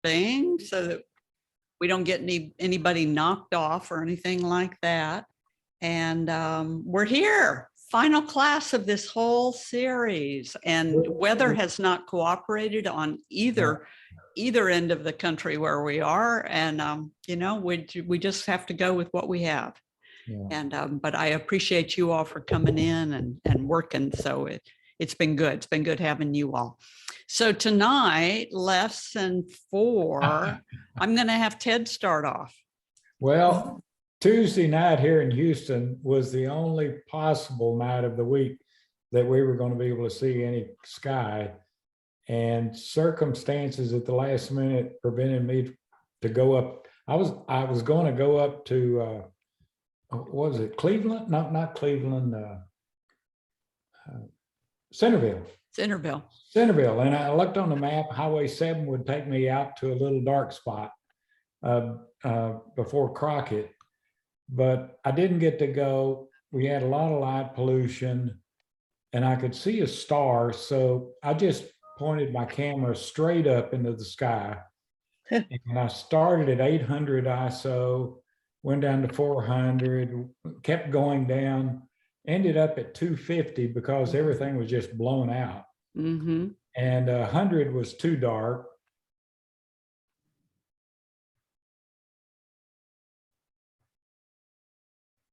thing so that we don't get anybody knocked off or anything like that. And we're here, final class of this whole series, and weather has not cooperated on either end of the country where we are. And, you know, we just have to go with what we have. Yeah. And, but I appreciate you all for coming in and working. So it's been good. It's been good having you all. So tonight, lesson 4, I'm going to have Ted start off. Well, Tuesday night here in Houston was the only possible night of the week that we were going to be able to see any sky. And circumstances at the last minute prevented me to go up. I was going to go up to, what was it, Cleveland? Not Cleveland, Centerville. Centerville. And I looked on the map, Highway 7 would take me out to a little dark spot before Crockett, but I didn't get to go. We had a lot of light pollution and I could see a star. So I just pointed my camera straight up into the sky. And I started at 800 ISO, went down to 400, kept going down, ended up at 250 because everything was just blown out. Mm-hmm. And 100 was too dark.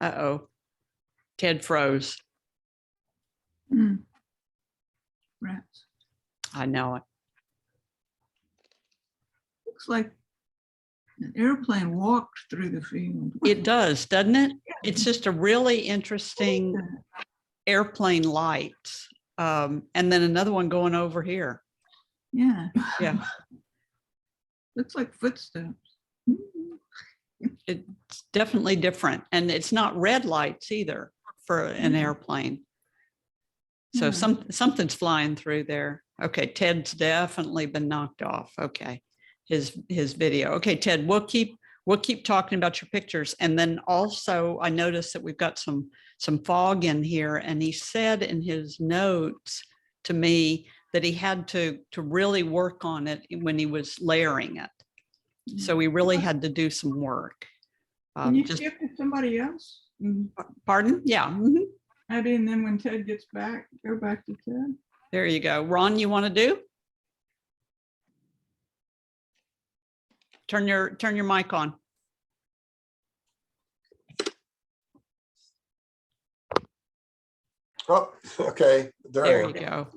Uh-oh. Ted froze. Rats. I know it. Looks like an airplane walked through the field. It does, doesn't it? It's just a really interesting airplane light. And then another one going over here. Yeah. Yeah. Looks like footsteps. It's definitely different. And it's not red lights either for an airplane. So something's flying through there. Okay, Ted's definitely been knocked off. Okay, his video. Okay, Ted, we'll keep talking about your pictures. And then also I noticed that we've got some fog in here, and he said in his notes to me that he had to really work on it when he was layering it. So we really had to do some work. Can you skip to somebody else? Pardon? Yeah. Mm-hmm. Add in, then when Ted gets back, go back to Ted. There you go. Ron, you want to do? Turn your mic on. Oh, okay. There you go.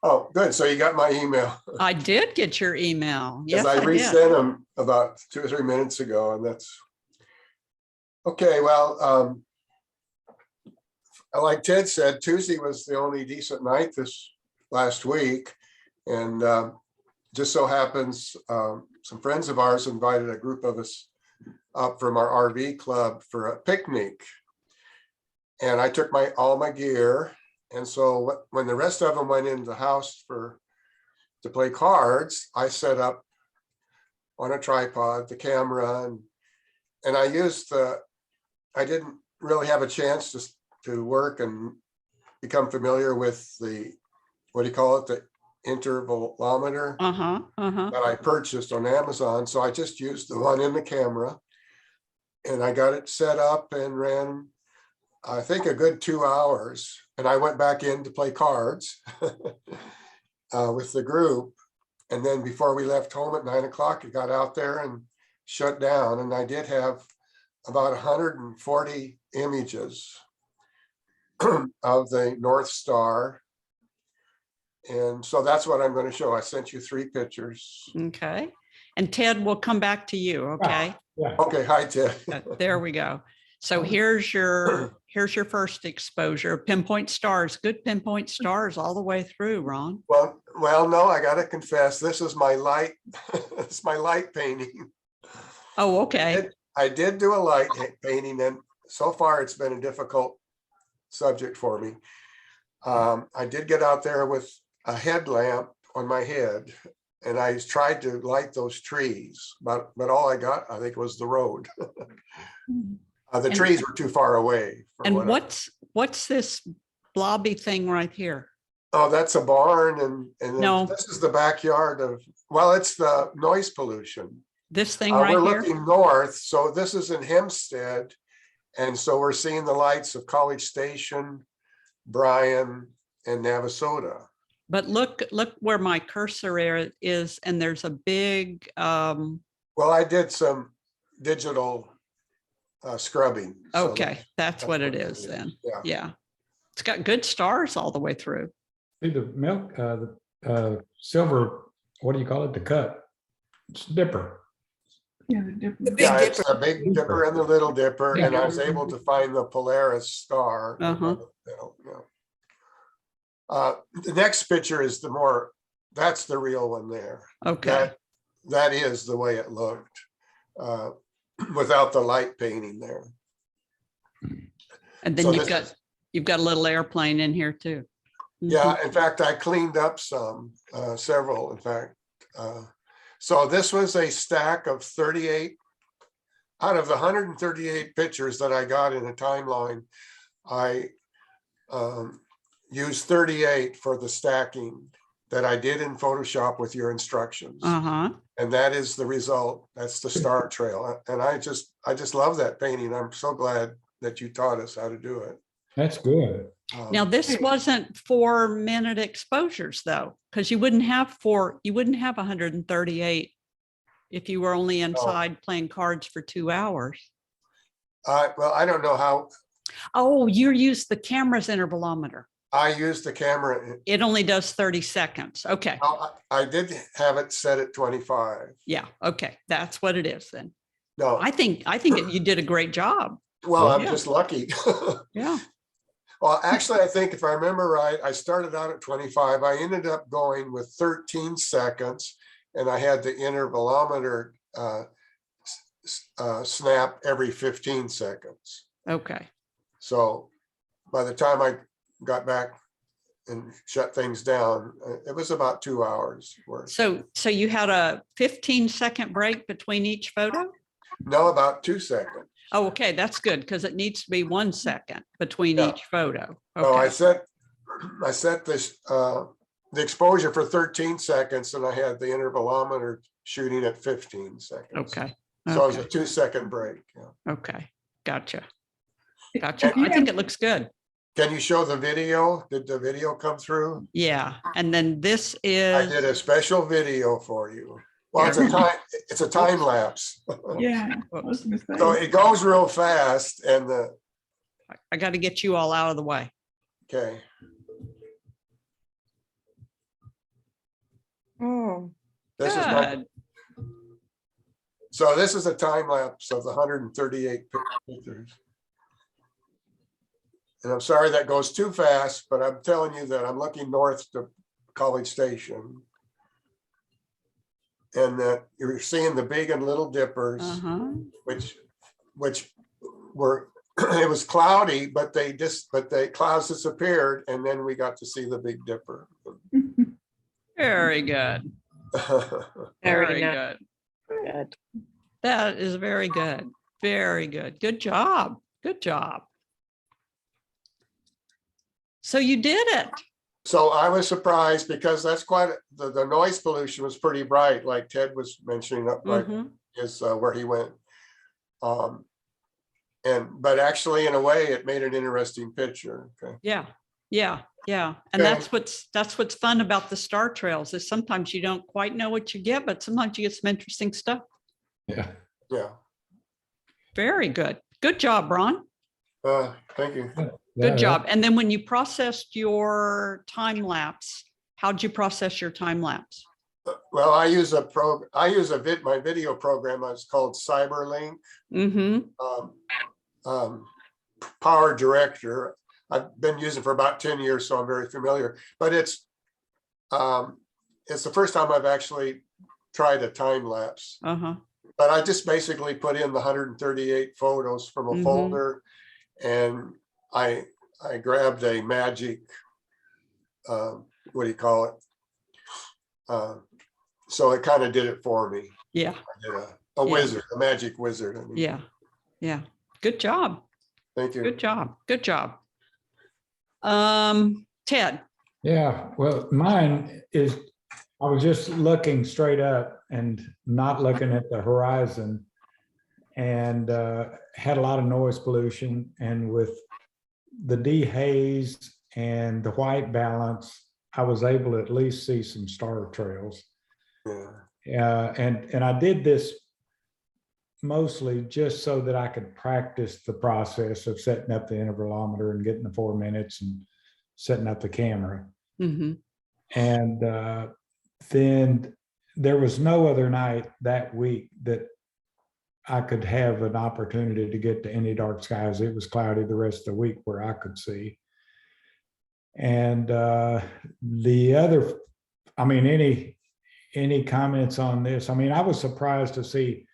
Oh, good. So you got my email. I did get your email. Yes, I I did. resent them about 2 or 3 minutes ago, and that's okay. Well, like Ted said, Tuesday was the only decent night this last week, and just so happens some friends of ours invited a group of us up from our RV club for a picnic, and I took all my gear. And so when the rest of them went into the house to play cards, I set up on a tripod the camera, and I used I didn't really have a chance to work and become familiar with the, what do you call it, the intervalometer that I purchased on Amazon. So I just used the one in the camera, and I got it set up and ran, I think, a good 2 hours. And I went back in to play cards with the group. And then before we left home at 9 o'clock, it got out there and shut down. And I did have about 140 images of the North Star. And so that's what I'm going to show. I sent you 3 pictures. Okay. And Ted, we'll come back to you. Okay. Yeah. Okay. Hi, Ted. There we go. So here's your first exposure. Pinpoint stars, good pinpoint stars all the way through, Ron. Well, no, I got to confess, this is my light. It's my light painting. Oh, okay. I did do a light painting, and so far it's been a difficult subject for me. I did get out there with a headlamp on my head, and I tried to light those trees, but all I got, I think, was the road. The trees were too far away. And what's this blobby thing right here? Oh, that's a barn and then No. this is the backyard of, well, it's the noise pollution. This thing We're right here? looking north, so this is in Hempstead. And so we're seeing the lights of College Station, Bryan, and Navasota. But look where my cursor is, and there's a big, Well, I did some digital scrubbing. so okay, that's what it is then. Yeah. Yeah. It's got good stars all the way through. See the milk, the silver, what do you call it? The cup. It's dipper. Yeah, the different. Yeah, it's a Big Dipper and the Little Dipper, and I was Yeah. able to find the Polaris star. Uh-huh. The next picture is that's the real one there. Okay. That is the way it looked, without the light painting there. And then So you've got a little airplane in here too. Yeah, in fact, I cleaned up several, in fact. So this was a stack of 38. Out of the 138 pictures that I got in a timeline, I used 38 for the stacking that I did in Photoshop with your instructions. Uh-huh. And that is the result. That's the Star Trail. And I just love that painting. I'm so glad that you taught us how to do it. That's good. Now, this wasn't 4-minute exposures though, because you wouldn't have 138 if you were only inside playing cards for 2 hours. Well, I don't know how. Oh, you used the camera's intervalometer. I used the camera. It only does 30 seconds. Okay. I did have it set at 25. Yeah. Okay. That's what it is then. No, I think you did a great job. well, I'm Yeah. just lucky. Yeah. Well, actually, I think if I remember right, I started out at 25. I ended up going with 13 seconds, and I had the intervalometer snap every 15 seconds. Okay. So by the time I got back and shut things down, it was about 2 hours worth. So you had a 15-second break between each photo? No, about 2 seconds. Oh, okay. That's good because it needs to be 1 second between Yeah. each photo. So I Okay. set this the exposure for 13 seconds, and I had the intervalometer shooting at 15 seconds. Okay. So it was a Okay. 2-second break. Yeah. Okay. Gotcha. If Gotcha. you I think have- it looks good. Can you show the video? Did the video come through? Yeah. And then this I did a is, special video for you. Well, it's a time lapse. Yeah, I was gonna say. So it goes real fast and I got to get you all out of the way. okay. Oh, This is good. so this is a time lapse of the 138 pictures. And I'm sorry that goes too fast, but I'm telling you that I'm looking north to College Station. And that you're seeing the Big and Little Dippers, Uh-huh. which were, it was cloudy, but clouds disappeared, and then we got to see the Big Dipper. Very good. Very good. Good. That is very good. Very good. Good job. Good job. So you did it. So I was surprised because that's the noise pollution was pretty bright, like Ted was mentioning up right Mhm. is where he went. But actually, in a way, it made an interesting picture. Okay. Yeah. Yeah. Yeah. And Okay. that's what's fun about the star trails is sometimes you don't quite know what you get, but sometimes you get some interesting stuff. Yeah. Yeah. Very good. Good job, Ron. Thank you. Good job. And then when you processed your time lapse, how'd you process your time lapse? Well, I use my video program. It's called CyberLink. Mm-hmm. Power Director. I've been using it for about 10 years, so I'm very familiar. But it's the first time I've actually tried a time lapse. Uh-huh. But I just basically put in the 138 photos from a Mhm. folder, and I grabbed a magic, what do you call it? So it kind of did it for me. Yeah. I did a Yeah. wizard, a magic wizard. I mean. Yeah. Yeah. Good job. Thank you. Good job. Good job. Ted, Yeah, well, mine is, I was just looking straight up and not looking at the horizon. And had a lot of noise pollution, and with the dehaze and the white balance, I was able to at least see some star trails. Yeah. And I did this mostly just so that I could practice the process of setting up the intervalometer and getting the 4 minutes and setting up the camera. Mhm. And then there was no other night that week that I could have an opportunity to get to any dark skies. It was cloudy the rest of the week where I could see. And the other, I mean, any comments on this? I mean, I was surprised to see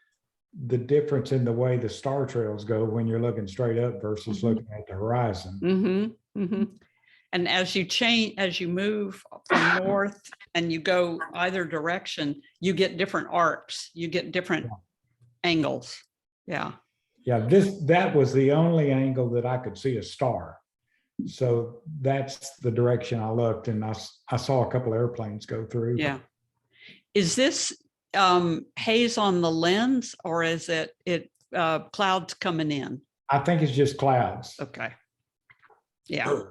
the difference in the way the star trails go when you're looking straight up versus looking at the horizon. And as you move from north and you go either direction, you get different arcs, you get different angles. Yeah. Yeah, that was the only angle that I could see a star. So that's the direction I looked, and I saw a couple airplanes go through. Yeah. Is this haze on the lens, or is it clouds coming in? I think it's just clouds. Okay. Yeah.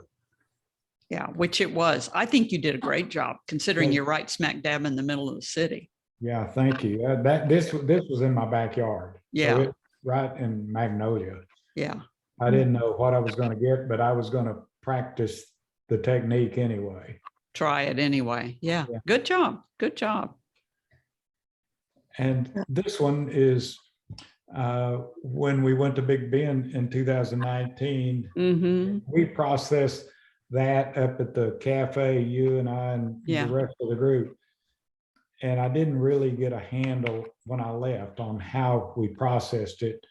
Yeah, which it was. I think you did a great job considering you're right smack dab in the middle of the city. Yeah, thank you. This was in my backyard. Yeah. So it, right in Magnolia. Yeah. I didn't know what I was going to get, but I was going to practice the technique anyway. Try it anyway. Yeah. Yeah. Good job. Good job. And this one is when we went to Big Bend in 2019, Mm-hmm. we processed that up at the cafe, you and I and Yeah. the rest of the group. And I didn't really get a handle when I left on how we processed it.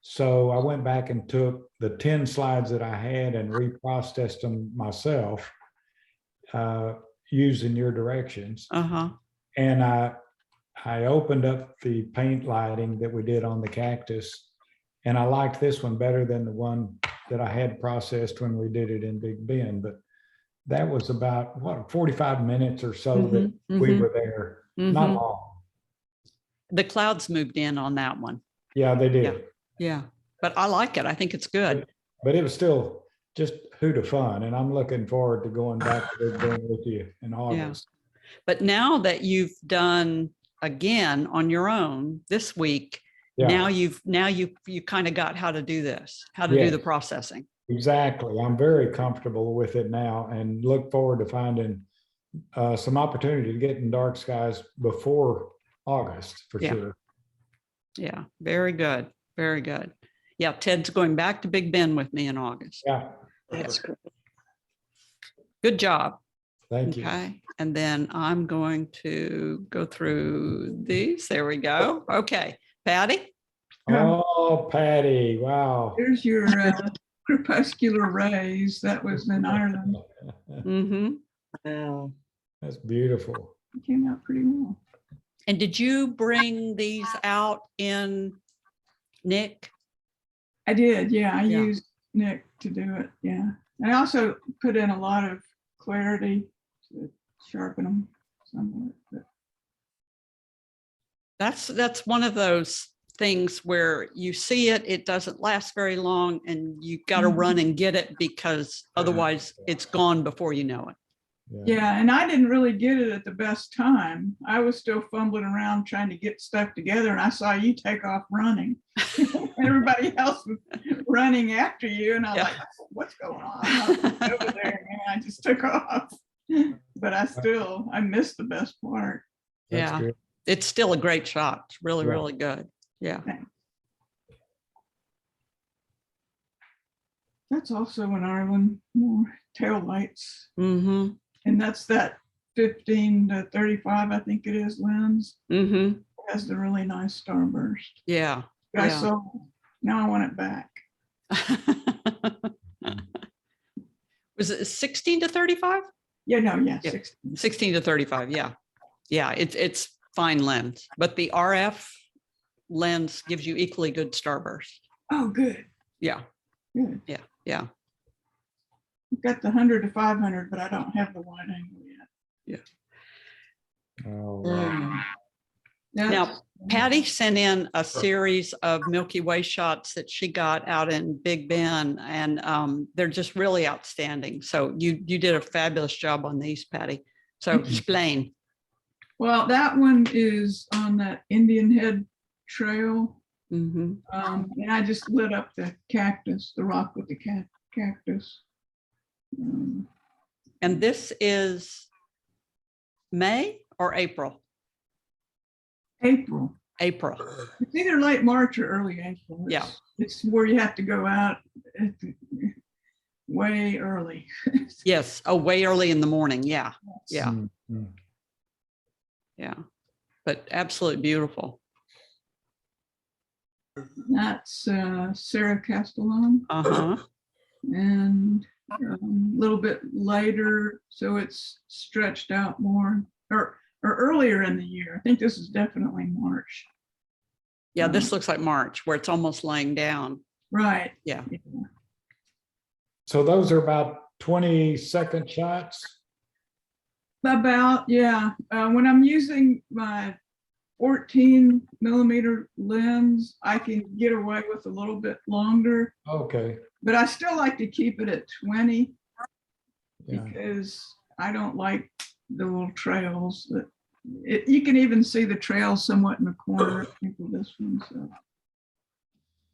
So I went back and took the 10 slides that I had and reprocessed them myself using your directions. Uh-huh. And I opened up the paint lighting that we did on the cactus. And I liked this one better than the one that I had processed when we did it in Big Bend. But that was about, what, 45 minutes or so that we were there. Not long. The clouds moved in on that one. Yeah, they did. Yeah. But I like it. I think it's good. But it was still just hoot of fun. And I'm looking forward to going back to Big Bend with you in August. But now that you've done again on your own this week, Yeah, now you kind of got how to do this, how to do the Yes. processing. exactly. I'm very comfortable with it now and look forward to finding some opportunity to get in dark skies before August for Yeah. sure. Yeah. Very good. Very good. Yeah. Ted's going back to Big Bend with me in August. Yeah, That's great. Good job. thank you. Okay. And then I'm going to go through these. There we go. Okay. Patty? Oh, Patty, wow. There's your crepuscular rays. That was in Ireland. Mm-hmm. Wow. That's beautiful. It came out pretty well. And did you bring these out in Nick? I did, yeah. I Yeah. used Nick to do it, yeah. I also put in a lot of clarity to sharpen them somewhat. But That's one of those things where you see it, it doesn't last very long, and you got to Mhm. run and get it because otherwise it's gone before you know it. yeah, and I didn't really get it at the best time. I was still fumbling around trying to get stuff together, and I saw you take off running. Everybody else was running after you, and I'm Yeah. like, what's going on? I was over there, and I just took off. But I missed the best part. That's Yeah. good. It's still a great shot. It's really, Yeah. really good. Yeah. That's also in Ireland, more tail lights. Mm-hmm. And that's that 15 to 35, I think it is, lens. Mm-hmm. Has the really nice starburst. Yeah. I Yeah. sold. Now I want it back. Was it 16 to 35? Yeah, no, yeah, Yeah. 16. 16 to 35. Yeah. Yeah. It's fine lens, but the RF lens gives you equally good starburst. Oh, good, Yeah. good. Yeah. I've got the 100 to 500, but I don't have the wide angle yet. All right. That's- Patty sent in a series of Milky Way shots that she got out in Big Bend, and they're just really outstanding. So you did a fabulous job on these, Patty. So Thank you. explain. Well, that one is on that Indian Head Trail. Mhm. And I just lit up the cactus, the rock with the cactus. And this is May or April? April. April. It's either late March or early April. Yeah. It's where you have to go out way early. Yes. Oh, way early in the morning. Yeah. Yeah. Mhm. Yeah. But absolutely beautiful. That's Sarah Castellon. Uh-huh. And a little bit later, so it's stretched out more, or earlier in the year. I think this is definitely March. Yeah, this looks like March, where it's almost laying down. Right. Yeah. So those are about 20-second shots. About, yeah. When I'm using my 14mm lens, I can get away with a little bit longer, Okay. but I still like to keep it at 20 Yeah. because I don't like the little trails that you can even see the trail somewhat in the corner, I think, of this one. So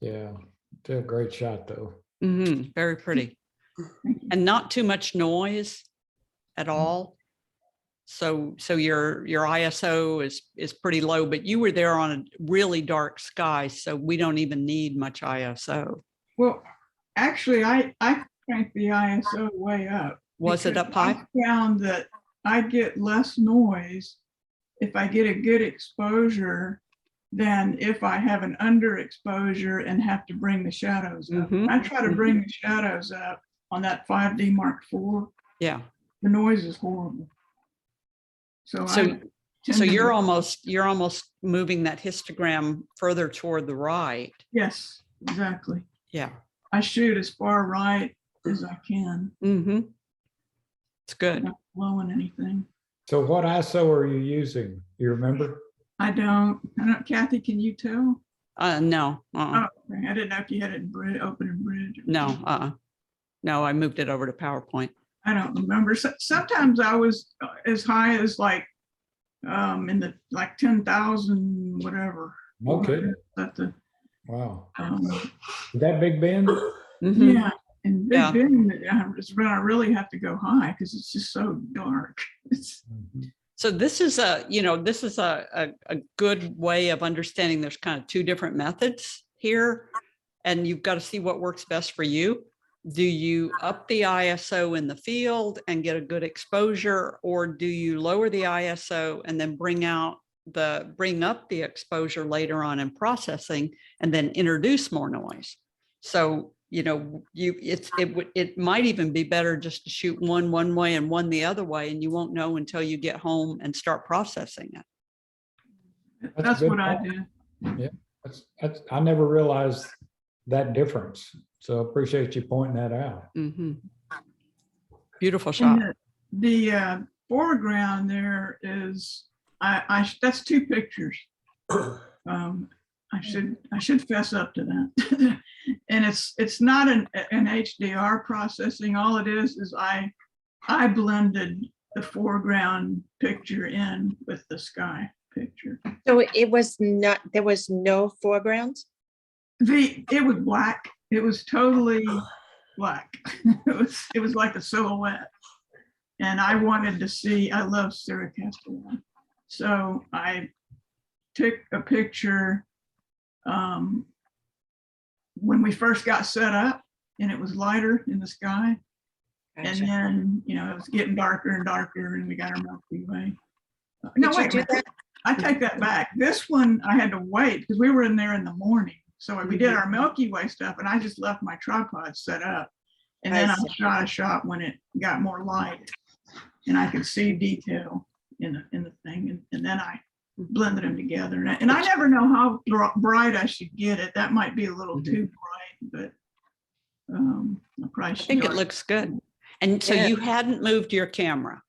Yeah. Did a great shot though. Mhm. Very pretty. thank you. And not too much noise at all. So your ISO is pretty low, but you were there on a really dark sky, so we don't even need much ISO. Well, actually, I cranked the ISO way up. Was it because up high? I found that I get less noise if I get a good exposure than if I have an underexposure and have to bring the shadows up. Mhm. I try to bring the shadows up on that 5D Mark IV. Yeah. The noise is horrible. So So I tend so to- you're almost moving that histogram further toward the right. Yes, exactly. Yeah. I shoot as far right as I can, Mm-hmm. It's good. not blowing anything. So what ISO are you using? You remember? I don't, Kathy, can you tell? No. Oh, okay. I didn't know if you had it in open in Bridge. No. No, I moved it over to PowerPoint. I don't remember. Sometimes I was as high as like in the like 10,000 whatever. Okay. At the Wow. um, Is that Big Bend? Mhm. yeah, and Big Yeah. Bend is when I really have to go high because it's just so dark. It's Mhm. So this is a good way of understanding there's kind of two different methods here, and you've got to see what works best for you. Do you up the ISO in the field and get a good exposure, or do you lower the ISO and then bring up the exposure later on in processing and then introduce more noise? So, it might even be better just to shoot one way and one the other way, and you won't know until you get home and start processing it. a that's good what I point. do. I never realized that difference. So appreciate you pointing that out. Mhm. Beautiful shot. And the foreground there is that's two pictures. I should fess up to that. And it's not an HDR processing. All it is I blended the foreground picture in with the sky picture. So it was not, there was no foreground? It was black. It was totally black. It was like a silhouette. And I wanted to see, I love Sarah Castellan. So I took a picture when we first got set up and it was lighter in the sky. And Gotcha. then, it was getting darker and darker and we got our Milky Way. No, Did you wait a do minute. that? I take that back. This one I had to wait because we were in there in the morning. So we did our Milky Way stuff and I just left my tripod set up. And then I I see. shot a shot when it got more light and I could see detail in the thing. And then I blended them together. And I never know how bright I should get it. That might be a little too bright, but I probably I should. think it looks good. And so Yeah. you hadn't moved your camera.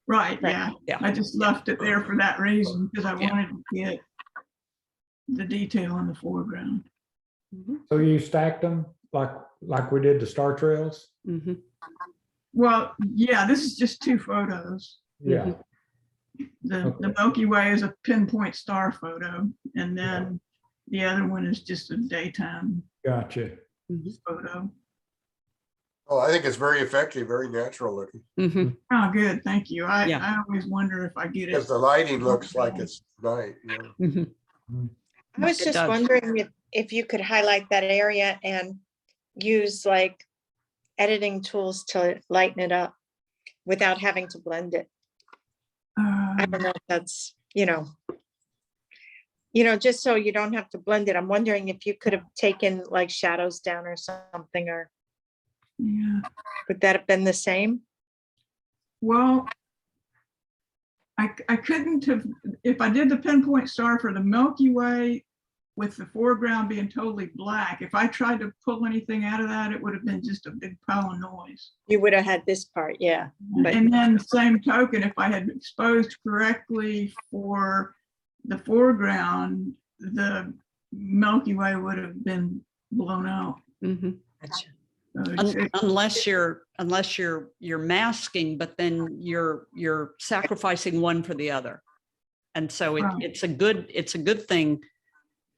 Right, Right. yeah. Yeah. I just left it there for that reason, because I Yeah. wanted to get the detail in the foreground. So you stacked them like we did the Star Trails? Mhm. Well, yeah, this is just 2 photos. Yeah, The Okay. Milky Way is a pinpoint star photo, and then the other one is just a daytime gotcha. photo. Oh, I think it's very effective, very natural looking, Mhm. Oh, good, thank you. Yeah. I always wonder if I get because it. the lighting looks like it's night, you know. Mhm. I was It just does. wondering if you could highlight that area and use like editing tools to lighten it up without having to blend it. I don't know if that's, just so you don't have to blend it. I'm wondering if you could have taken like shadows down or something, or Yeah, would that have been the same? well, I couldn't have, if I did the pinpoint star for the Milky Way with the foreground being totally black, if I tried to pull anything out of that, it would have been just a big pile of noise. You would have had this part, yeah. But- And then same token, if I had exposed correctly for the foreground, the Milky Way would have been blown out. Mhm. Gotcha. So it's- Unless you're masking, but then you're sacrificing one for the other. And so Right. it's a good thing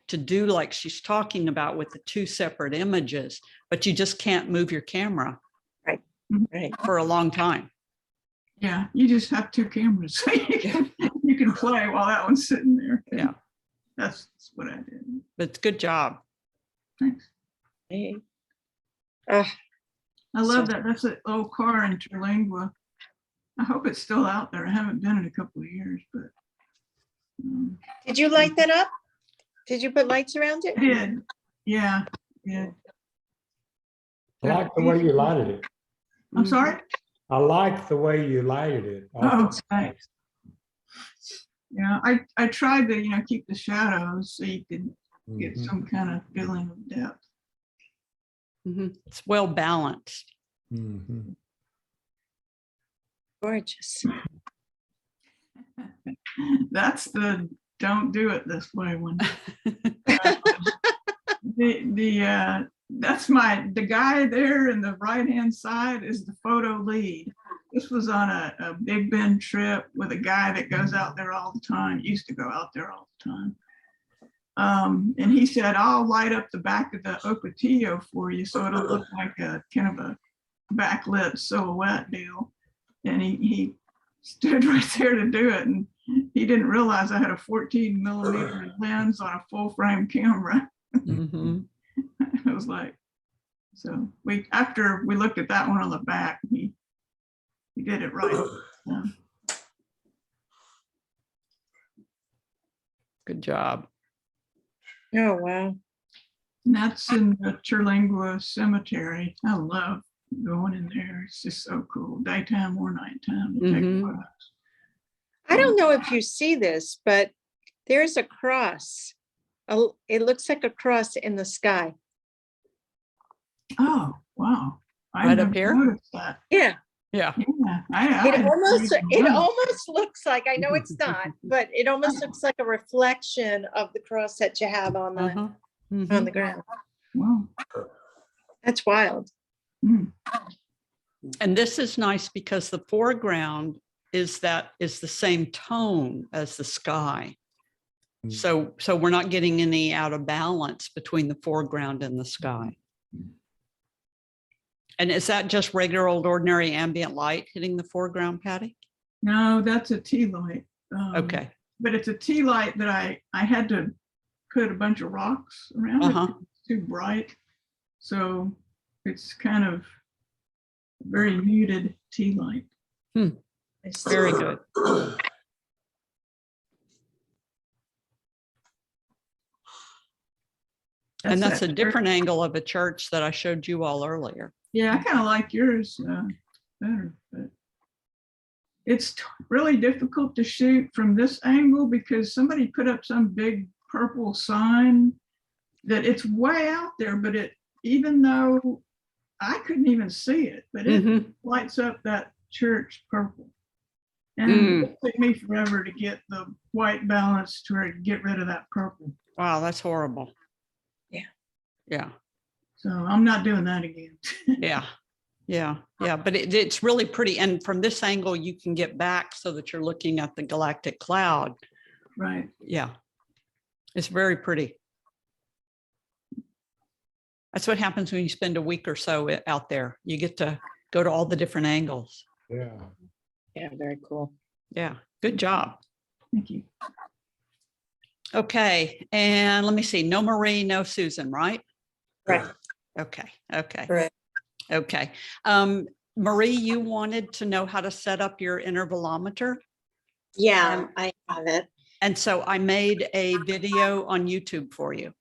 to do like she's talking about with the 2 separate images, but you just can't move your camera Right. for a long time. Yeah, you just have 2 cameras. So you can play while that one's sitting there. Yeah. That's what I did. But it's good job. Thanks. Hey. I love that. That's an old car in Terlingua. I hope it's still out there. I haven't been in a couple of years, but Did you light that up? Did you put lights around it? I did. Yeah, yeah. I like the way you lighted it. I'm sorry? I like the way you lighted it. Oh, thanks. Yeah, I tried to, keep the shadows so you could get Mhm. some kind of feeling of depth. Mhm. It's well balanced. Mhm. Gorgeous. That's the don't do it this way one. That's the guy there in the right-hand side is the photo lead. This was on a Big Bend trip with a guy that goes out there all the time, used to go out there all the time. And he said, I'll light up the back of the Ocotillo for you so it'll look like a kind of a backlit silhouette deal. And he stood right there to do it. And he didn't realize I had a 14mm lens on a full frame camera. Mhm. I was like, so after we looked at that one on the back, he did it right. Yeah. Good job. Oh, wow. And that's in the Terlingua Cemetery. I love going in there. It's just so cool, daytime or nighttime. to take Mhm. photos. I don't know if you see this, but there's a cross. It looks like a cross in the sky. Oh, wow. I Right up never here? noticed that. Yeah, Yeah. Yeah, it almost looks like, I know it's not, but it almost looks like a reflection of the cross that you have on Uh-huh. on Mhm. the ground. Wow. That's wild. Mm. And this is nice because the foreground is the same tone as the sky. Mm. So we're not getting any out of balance between the foreground and the sky. And is that just regular old ordinary ambient light hitting the foreground, Patty? No, that's a tea light. Okay. But it's a tea light that I had to put a bunch of rocks around it. Uh-huh. It's too bright. So it's kind of very muted tea light. I see. Very good. And that's a that- different angle of a church that I showed you all earlier. Yeah, I kind of like yours better, but it's really difficult to shoot from this angle because somebody put up some big purple sign that it's way out there, but even though I couldn't even see it, but it Mhm. lights up that church purple. And it took me forever to get the white balance to get rid of that purple. Wow, that's horrible. Yeah. Yeah, So I'm not doing that again. yeah, yeah, yeah. But it's really pretty. And from this angle, you can get back so that you're looking at the galactic cloud. Right. Yeah. It's very pretty. That's what happens when you spend a week or so out there. You get to go to all the different angles. Yeah. Yeah, very cool. Yeah, good job. Thank you. Okay, and let me see. No Marie, no Susan, right? Right. Okay, okay, Correct. okay. Marie, you wanted to know how to set up your intervalometer. Yeah, I have it. And so I made a video on YouTube for you.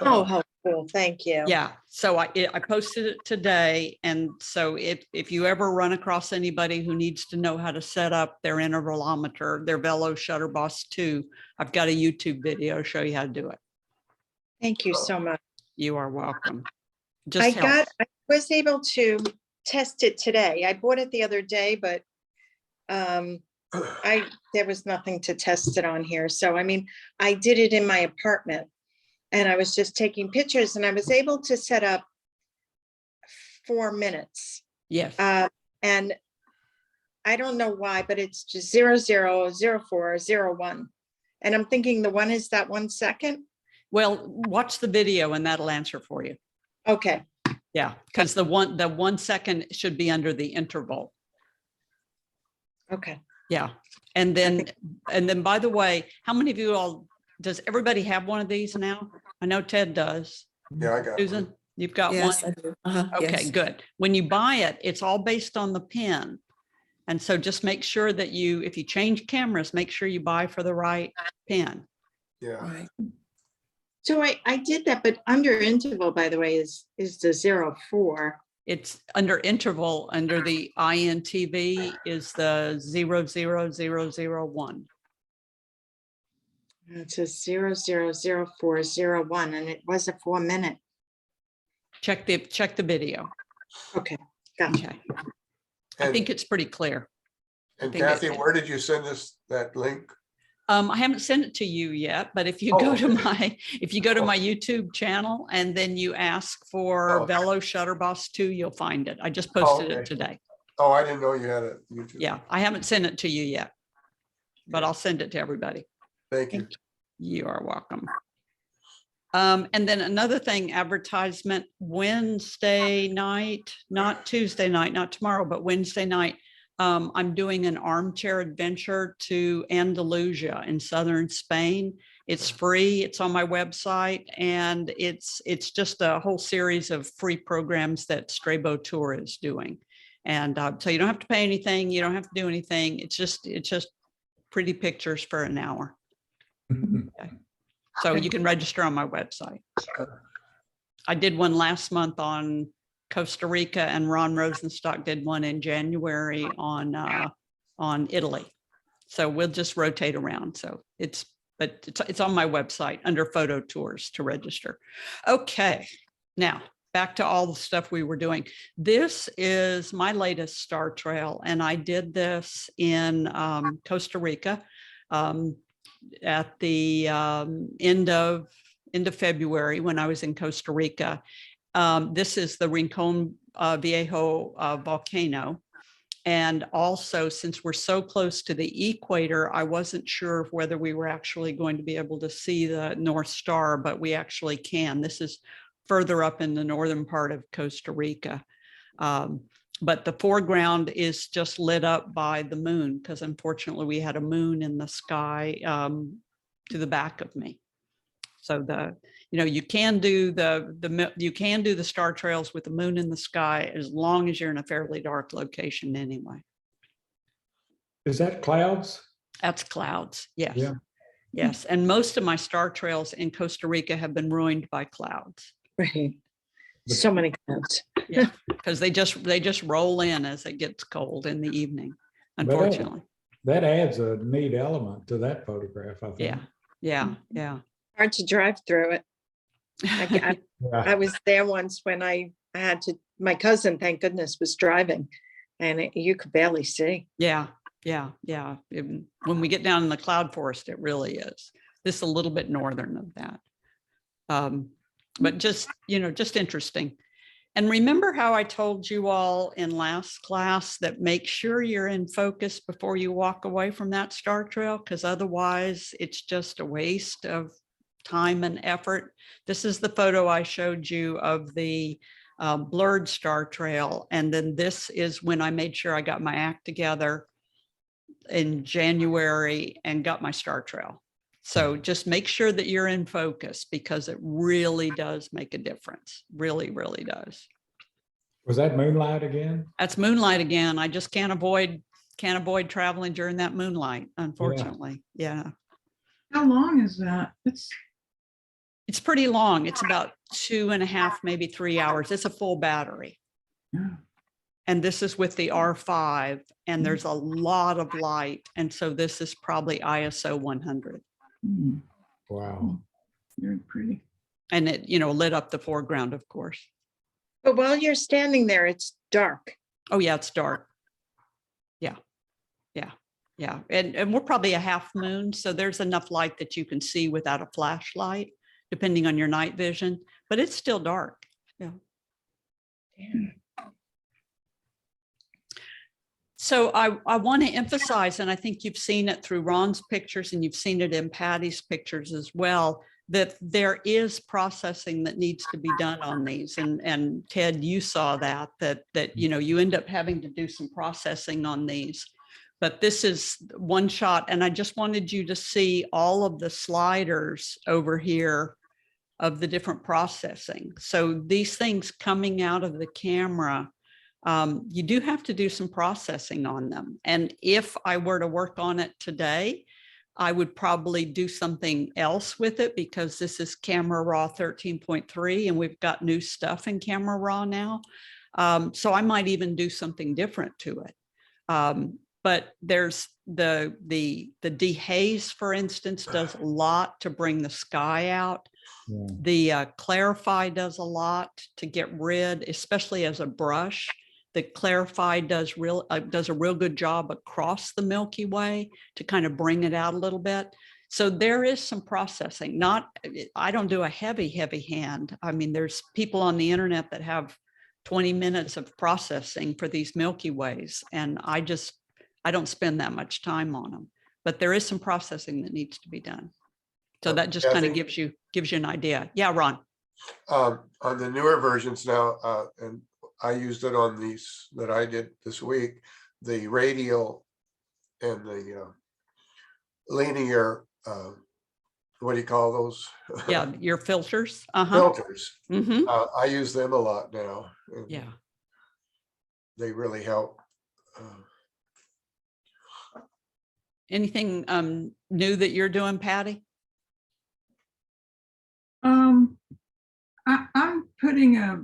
Oh, how cool. Thank you. Yeah, so I posted it today. And so if you ever run across anybody who needs to know how to set up their intervalometer, their Velo Shutterboss 2, I've got a YouTube video to show you how to do it. Thank you so much. You are welcome. I Just help. was able to test it today. I bought it the other day, but there was nothing to test it on here. So, I mean, I did it in my apartment and I was just taking pictures and I was able to set up 4 minutes. Yes. And I don't know why, but it's just 0, 0, 0, 4, 0, 1. And I'm thinking the one is that 1 second. Well, watch the video and that'll answer for you. Okay. Yeah, because the 1 second should be under the interval. Okay. Yeah. And then by the way, how many of you all, does everybody have one of these now? I know Ted does. Yeah, I got one. Susan, you've got Yes, one? I do. Uh-huh, Okay, yes. good. When you buy it, it's all based on the pin. And so just make sure that if you change cameras, make sure you buy for the right pin. Yeah, Right. So I did that, but under interval, by the way, is the 0, 4. It's under interval, under the INTV is the 00001. It says 0, 0, 0, 4, 0, 1, and it was a 4 minute. Check the video. Okay, gotcha. Okay. I and, think it's pretty clear. and think Kathy, it's- where did you send that link? I haven't sent it to you yet, but if you Oh, go to okay. my YouTube channel and then you ask for Oh. Velo Shutterboss 2, you'll find it. I just posted okay. it today. Oh, I didn't know you had a YouTube. Yeah, I haven't sent it to you yet, but I'll send it to everybody. Thank you. You are welcome. And then another thing, advertisement, Wednesday night, not Tuesday night, not tomorrow, but Wednesday night. I'm doing an armchair adventure to Andalusia in southern Spain. It's free. It's on my website, and it's just a whole series of free programs that Strabo Tour is doing. And so you don't have to pay anything. You don't have to do anything. It's just pretty pictures for an hour. So you can register on my website. I did one last month on Costa Rica, and Ron Rosenstock did one in January on Italy. So we'll just rotate around. So it's on my website under photo tours to register. Okay, now back to all the stuff we were doing. This is my latest Star Trail, and I did this in Costa Rica at the end of February when I was in Costa Rica. This is the Rincon Viejo volcano. And also, since we're so close to the equator, I wasn't sure whether we were actually going to be able to see the North Star, but we actually can. This is further up in the northern part of Costa Rica. But the foreground is just lit up by the moon, because unfortunately we had a moon in the sky to the back of me. So you can do the star trails with the moon in the sky as long as you're in a fairly dark location anyway. Is that clouds? That's clouds. Yes. Yeah. Yes. And most of my star trails in Costa Rica have been ruined by clouds. Right. So many clouds. Yeah, because they just roll in as it gets cold in the evening, unfortunately. That adds a neat element to that photograph, I think. Yeah. Hard to drive through it. I Yeah. was there once when I had to my cousin, thank goodness, was driving and you could barely see. Yeah, yeah, yeah. When we get down in the cloud forest, it really is. This is a little bit northern of that. But just, just interesting. And remember how I told you all in last class that make sure you're in focus before you walk away from that star trail, because otherwise it's just a waste of time and effort. This is the photo I showed you of the blurred star trail. And then this is when I made sure I got my act together in January and got my star trail. So just make sure that you're in focus, because it really does make a difference. Really, really does. Was that moonlight again? That's moonlight again. I just can't avoid traveling during that moonlight, unfortunately. Yeah. How long is that? It's pretty long. It's about 2.5, maybe 3 hours. It's a full battery. Yeah. And this is with the R5, and there's a lot of light. And so this is probably ISO 100. Hmm, Wow. very pretty. And it, lit up the foreground, of course. But while you're standing there, it's dark. Oh yeah, it's dark. Yeah, yeah, yeah. And we're probably a half moon, so there's enough light that you can see without a flashlight, depending on your night vision, but it's still dark. Yeah. Yeah. So I want to emphasize, and I think you've seen it through Ron's pictures and you've seen it in Patty's pictures as well, that there is processing that needs to be done on these. And Ted, you saw that you end up having to do some processing on these. But this is one shot, and I just wanted you to see all of the sliders over here of the different processing. So these things coming out of the camera, you do have to do some processing on them. And if I were to work on it today, I would probably do something else with it, because this is Camera Raw 13.3 and we've got new stuff in Camera Raw now. So I might even do something different to it. But there's the dehaze, for instance, does a lot to bring the sky out. Yeah. The Clarify does a lot to get rid, especially as a brush. The Clarify does a real good job across the Milky Way to kind of bring it out a little bit. So there is some processing. I don't do a heavy hand. I mean, there's people on the internet that have 20 minutes of processing for these Milky Ways, and I don't spend that much time on them. But there is some processing that needs to be done. So that just kind of gives you an idea. Yeah, Ron. On the newer versions now, and I used it on these that I did this week, the radial and the linear, what do you call those? Yeah, your filters. Filters. Mm-hmm. I use them a lot now. And Yeah. they really help. Anything new that you're doing, Patty? I'm putting a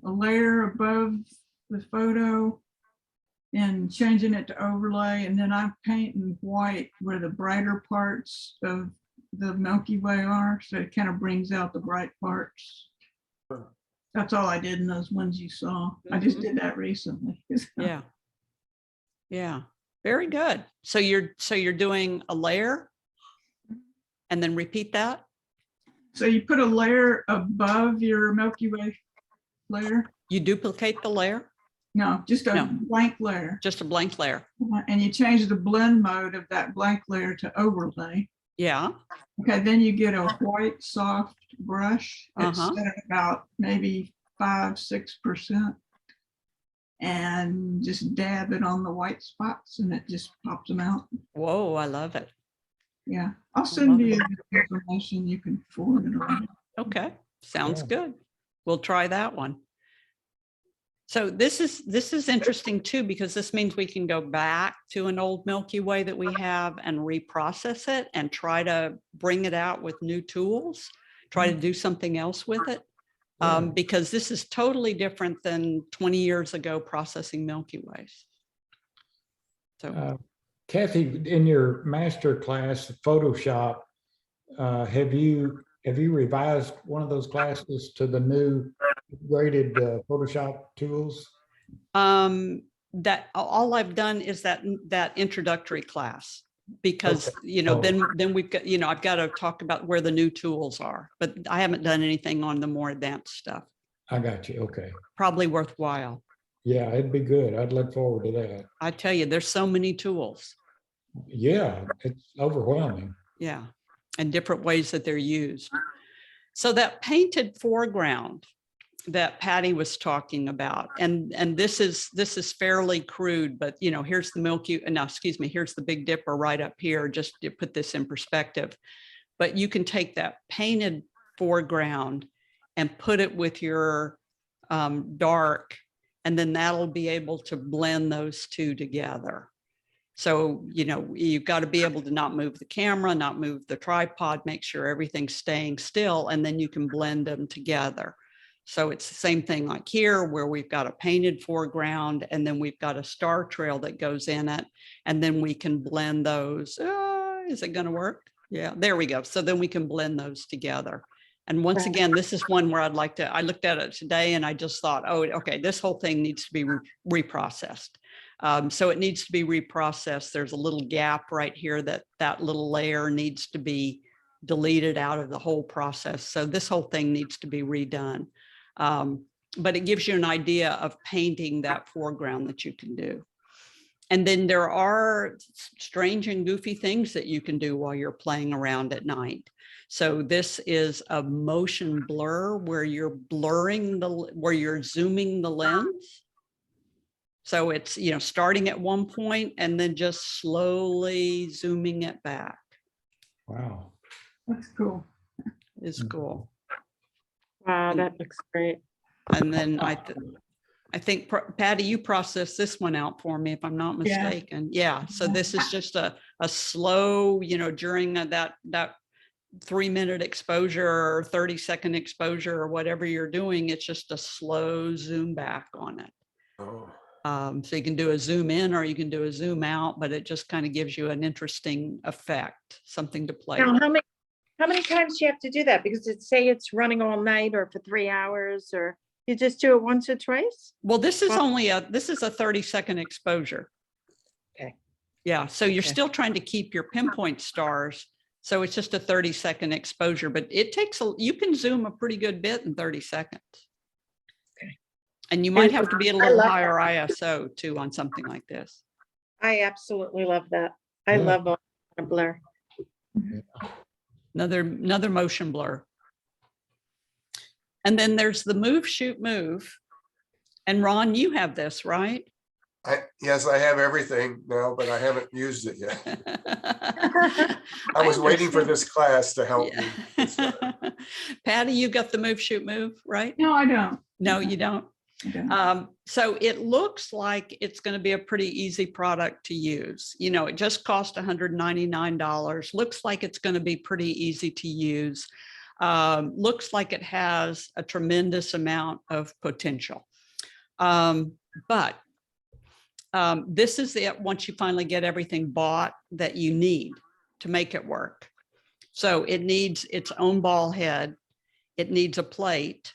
layer above the photo and changing it to overlay, and then I'm painting white where the brighter parts of the Milky Way are, so it kind of brings out the bright parts. That's all I did in those ones you saw. I just did that recently. Yeah. Yeah. Very good. So you're doing a layer and then repeat that? So you put a layer above your Milky Way layer? You duplicate the layer? No, just a No. blank layer. Just a blank layer. And you change the blend mode of that blank layer to overlay. Yeah. Okay, then you get a white soft brush. It's Uh-huh. set at about maybe 5-6%. And just dab it on the white spots and it just pops them out. Whoa, I love it. Yeah, I'll send you love the information. You can forward it around. Okay. Sounds Yeah. good. We'll try that one. So this is interesting too, because this means we can go back to an old Milky Way that we have and reprocess it and try to bring it out with new tools, try to do something else with it. Because this is totally different than 20 years ago processing Milky Ways. So Kathy, in your master class, Photoshop, have you revised one of those classes to the new graded Photoshop tools? That all I've done is that introductory class, because, Okay. you know, Oh. then we've got, you know, I've got to talk about where the new tools are, but I haven't done anything on the more advanced stuff. I got you. Okay. Probably worthwhile. Yeah, it'd be good. I'd look forward to that. I tell you, there's so many tools. Yeah, it's overwhelming. Yeah. And different ways that they're used. So that painted foreground that Patty was talking about, and this is fairly crude, but you know, here's the Milky, no, excuse me, here's the Big Dipper right up here, just to put this in perspective. But you can take that painted foreground and put it with your dark, and then that'll be able to blend those two together. So, you know, you've got to be able to not move the camera, not move the tripod, make sure everything's staying still, and then you can blend them together. So it's the same thing like here, where we've got a painted foreground and then we've got a star trail that goes in it, and then we can blend those. Is it going to work? Yeah, there we go. So then we can blend those together. And once again, this is one where I'd like to, I looked at it today and I just thought, oh, okay, this whole thing needs to be reprocessed. So it needs to be reprocessed. There's a little gap right here that little layer needs to be deleted out of the whole process. So this whole thing needs to be redone. But it gives you an idea of painting that foreground that you can do. And then there are strange and goofy things that you can do while you're playing around at night. So this is a motion blur where you're blurring where you're zooming the lens. So it's, you know, starting at one point and then just slowly zooming it back. Wow. That's cool. Is cool. Wow, that looks great. And then I think, Patty, you processed this one out for me, if I'm not Yeah. mistaken. Yeah. So this is just a slow, you know, during that 3-minute exposure or 30-second exposure or whatever you're doing, it's just a slow zoom back on it. Oh, So you can do a zoom in or you can do a zoom out, but it just kind of gives you an interesting effect, something to play Now, with. how many times do you have to do that? Because it's running all night or for 3 hours, or you just do it once or twice? Well, this is only a 30-second exposure. Okay. Yeah, so you're Okay. still trying to keep your pinpoint stars. So it's just a 30-second exposure, but it takes you can zoom a pretty good bit in 30 seconds. Okay. And you might have to be at a I little love higher ISO too on something like this. I absolutely love that. I Yeah. love all the blur. Another motion blur. And then there's the move, shoot, move. And Ron, you have this, right? yes, I have everything now, but I haven't used it yet. I I was waiting for understand. this class to help me. Yeah. Patty, you got the move, shoot, move, right? No, I don't. No, you don't. I don't. So it looks like it's going to be a pretty easy product to use. You know, it just cost $199. Looks like it's going to be pretty easy to use. Looks like it has a tremendous amount of potential. But this is it once you finally get everything bought that you need to make it work. So it needs its own ball head. It needs a plate,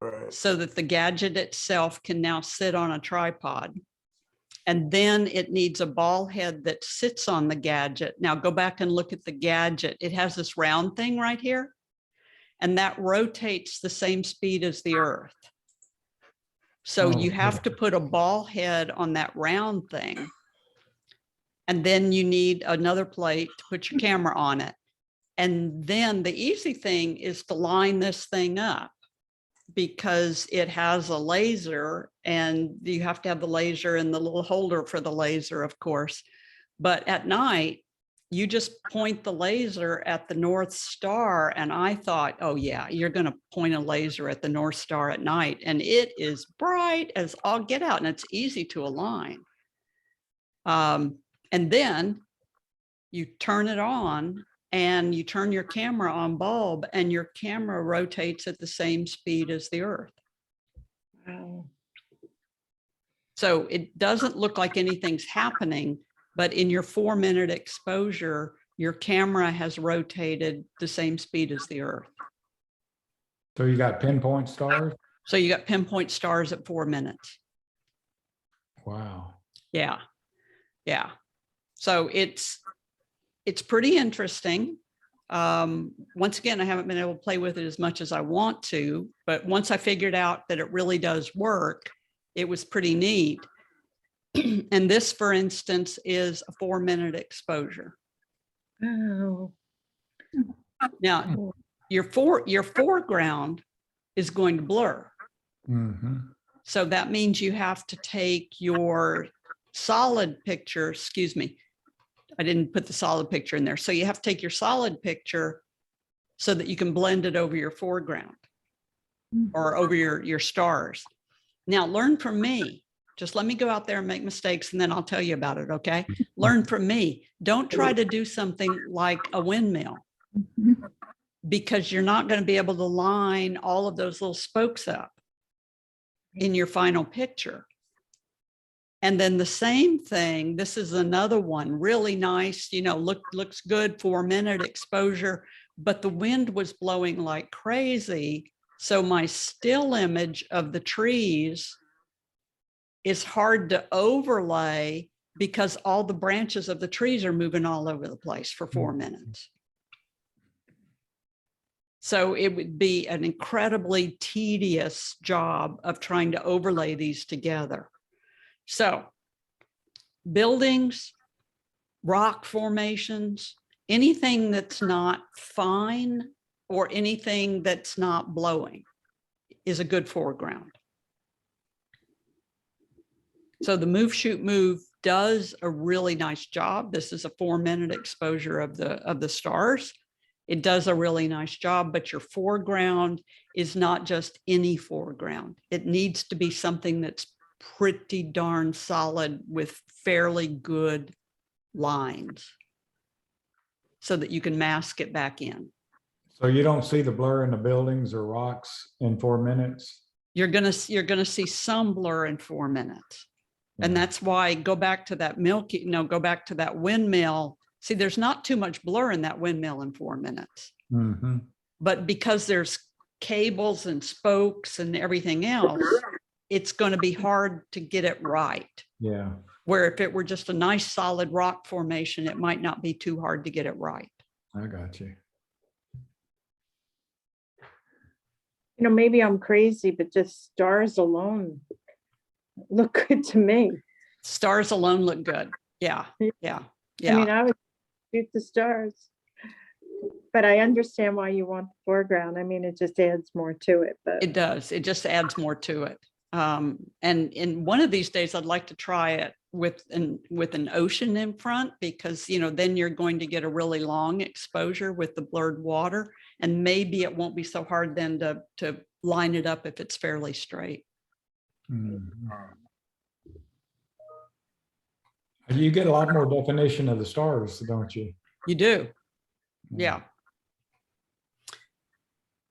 Right. so that the gadget itself can now sit on a tripod. And then it needs a ball head that sits on the gadget. Now go back and look at the gadget. It has this round thing right here, and that rotates the same speed as the Earth. So you have to put a ball head on that round thing. And then you need another plate to put your camera on it. And then the easy thing is to line this thing up, because it has a laser, and you have to have the laser and the little holder for the laser, of course. But at night, you just point the laser at the North Star. And I thought, oh yeah, you're going to point a laser at the North Star at night, and it is bright as all get out, and it's easy to align. And then you turn it on, and you turn your camera on bulb, and your camera rotates at the same speed as the Earth. Wow. So it doesn't look like anything's happening, but in your 4-minute exposure, your camera has rotated the same speed as the Earth. So you got pinpoint stars? So you got pinpoint stars at 4 minutes. Wow. Yeah. Yeah. So it's pretty interesting. Once again, I haven't been able to play with it as much as I want to, but once I figured out that it really does work, it was pretty neat. And this, for instance, is a 4-minute exposure. Oh, Now, your foreground is going to blur. Mhm. So that means you have to take your solid picture, excuse me, I didn't put the solid picture in there. So you have to take your solid picture so that you can blend it over your foreground or over your stars. Now learn from me. Just let me go out there and make mistakes and then I'll tell you about it, okay? Learn from me. Don't try to do something like a windmill because you're not going to be able to line all of those little spokes up in your final picture. And then the same thing, this is another one, really nice, you know, looks good, 4-minute exposure, but the wind was blowing like crazy. So my still image of the trees is hard to overlay because all the branches of the trees are moving all over the place for 4 minutes. So it would be an incredibly tedious job of trying to overlay these together. So buildings, rock formations, anything that's not fine or anything that's not blowing is a good foreground. So the move, shoot, move does a really nice job. This is a 4-minute exposure of the stars. It does a really nice job, but your foreground is not just any foreground. It needs to be something that's pretty darn solid with fairly good lines so that you can mask it back in. So you don't see the blur in the buildings or rocks in 4 minutes? You're gonna see some blur in 4 minutes. And Yeah. that's why go back to that go back to that windmill. See, there's not too much blur in that windmill in 4 minutes, Mhm. but because there's cables and spokes and everything else, it's going to be hard to get it right. Yeah. Where if it were just a nice solid rock formation, it might not be too hard to get it right. I got you. you know, maybe I'm crazy, but just stars alone look good to me. Stars alone look good. Yeah, yeah, I mean, yeah. I would shoot the stars. But I understand why you want the foreground. I mean, it just adds more to it, but It does. It just adds more to it. And in one of these days, I'd like to try it with an ocean in front because, you know, then you're going to get a really long exposure with the blurred water. And maybe it won't be so hard then to line it up if it's fairly straight. Mhm. You get a lot more definition of the stars, don't you? You do. Yeah.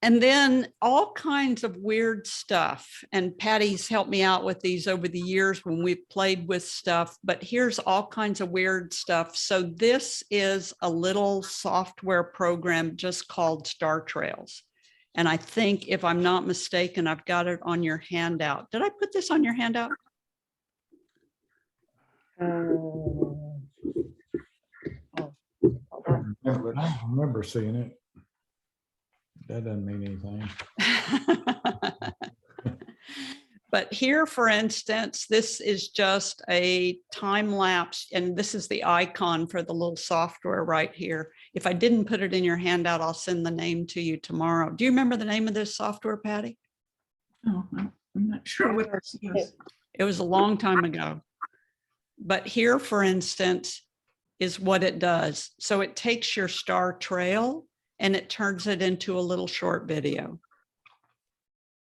And then all kinds of weird stuff. And Patty's helped me out with these over the years when we've played with stuff, but here's all kinds of weird stuff. So this is a little software program just called Star Trails. And I think if I'm not mistaken, I've got it on your handout. Did I put this on your handout? I don't remember seeing it. That doesn't mean anything. But here, for instance, this is just a time lapse, and this is the icon for the little software right here. If I didn't put it in your handout, I'll send the name to you tomorrow. Do you remember the name of this software, Patty? Oh, I'm not sure what this is. It was a long time ago. But here, for instance, is what it does. So it takes your star trail and it turns it into a little short video.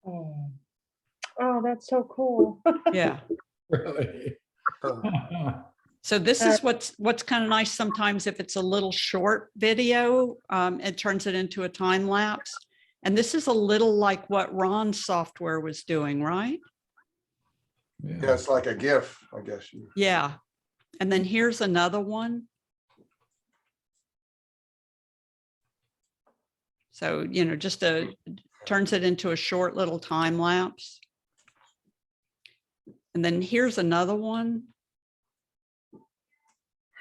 oh, that's so cool. Yeah. Really? So this is what's kind of nice sometimes if it's a little short video, it turns it into a time lapse. And this is a little like what Ron's software was doing, right? Yeah, it's like a GIF, I guess. Yeah. And then here's another one. So, you know, just a turns it into a short little time lapse. And then here's another one.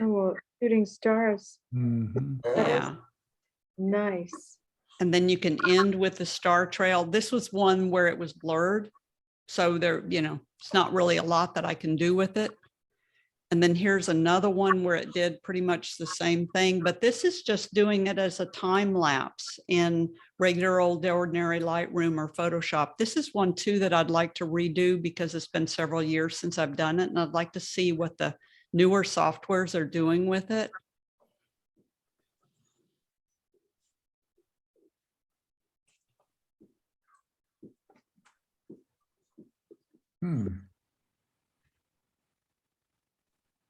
Oh, shooting stars. Mhm. Yeah. Nice. And then you can end with the star trail. This was one where it was blurred. So there, it's not really a lot that I can do with it. And then here's another one where it did pretty much the same thing, but this is just doing it as a time lapse in regular old ordinary Lightroom or Photoshop. This is one too that I'd like to redo because it's been several years since I've done it, and I'd like to see what the newer softwares are doing with it. Hmm.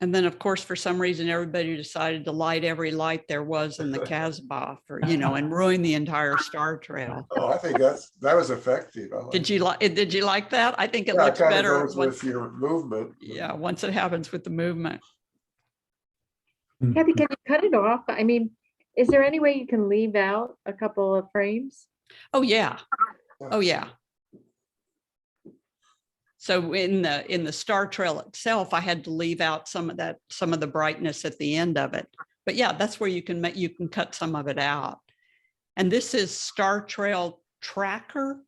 And then, of course, for some reason, everybody decided to light every light there was in the Casbah, or and ruin the entire star trail. Oh, I think that was effective. I like Did you it. like it? Did you like that? I think it Yeah, it looks kind of better. goes Once, with your movement. yeah, once it happens with the movement. Kathy, can you cut it off? I mean, is there any way you can leave out a couple of frames? Oh, yeah. Oh, yeah. So in the star trail itself, I had to leave out some of the brightness at the end of it. But yeah, that's where you can cut some of it out. And this is Star Trail Tracker.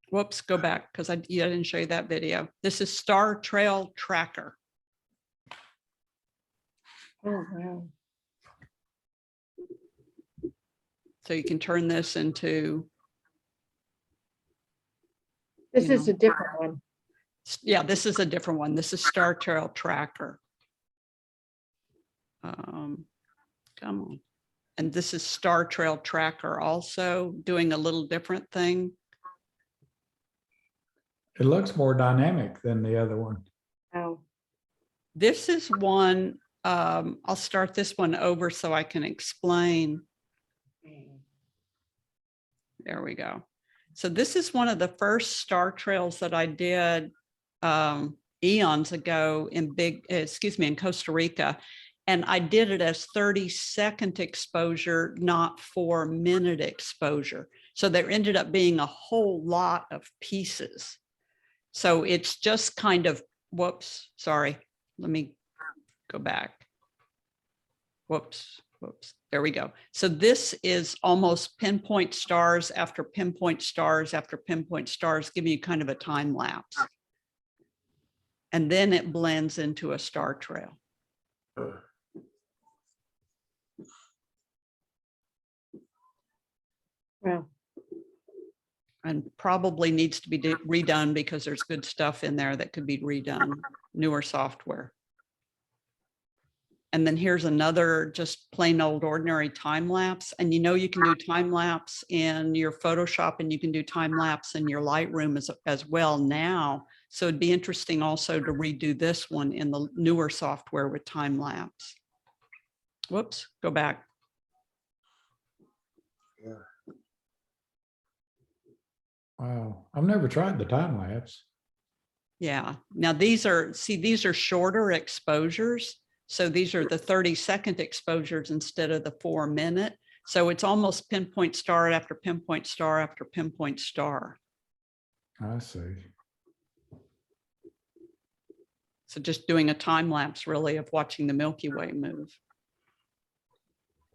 Whoops, go back because I didn't show you that video. This is Star Trail Tracker. Oh, wow. So you can turn this into, This You is know. a different one. yeah, this is a different one. This is Star Trail Tracker. Come on. And this is Star Trail Tracker also doing a little different thing. It looks more dynamic than the other one. Wow. This is one, I'll start this one over so I can explain. There we go. So this is one of the first star trails that I did eons ago in in Costa Rica. And I did it as 30-second exposure, not 4-minute exposure. So there ended up being a whole lot of pieces. So it's just kind of, whoops, sorry. Let me go back. Whoops. There we go. So this is almost pinpoint stars after pinpoint stars after pinpoint stars, giving you kind of a time lapse. And then it blends into a star trail. Wow. And probably needs to be redone because there's good stuff in there that could be redone, newer software. And then here's another just plain old ordinary time lapse. And you can do time lapse in your Photoshop and you can do time lapse in your Lightroom as well now. So it'd be interesting also to redo this one in the newer software with time lapse. Whoops, go back. Yeah. Wow. I've never tried the time lapse. Yeah. Now these are shorter exposures. So these are the 30-second exposures instead of the 4-minute. So it's almost pinpoint star after pinpoint star after pinpoint star. I see. So just doing a time lapse really of watching the Milky Way move.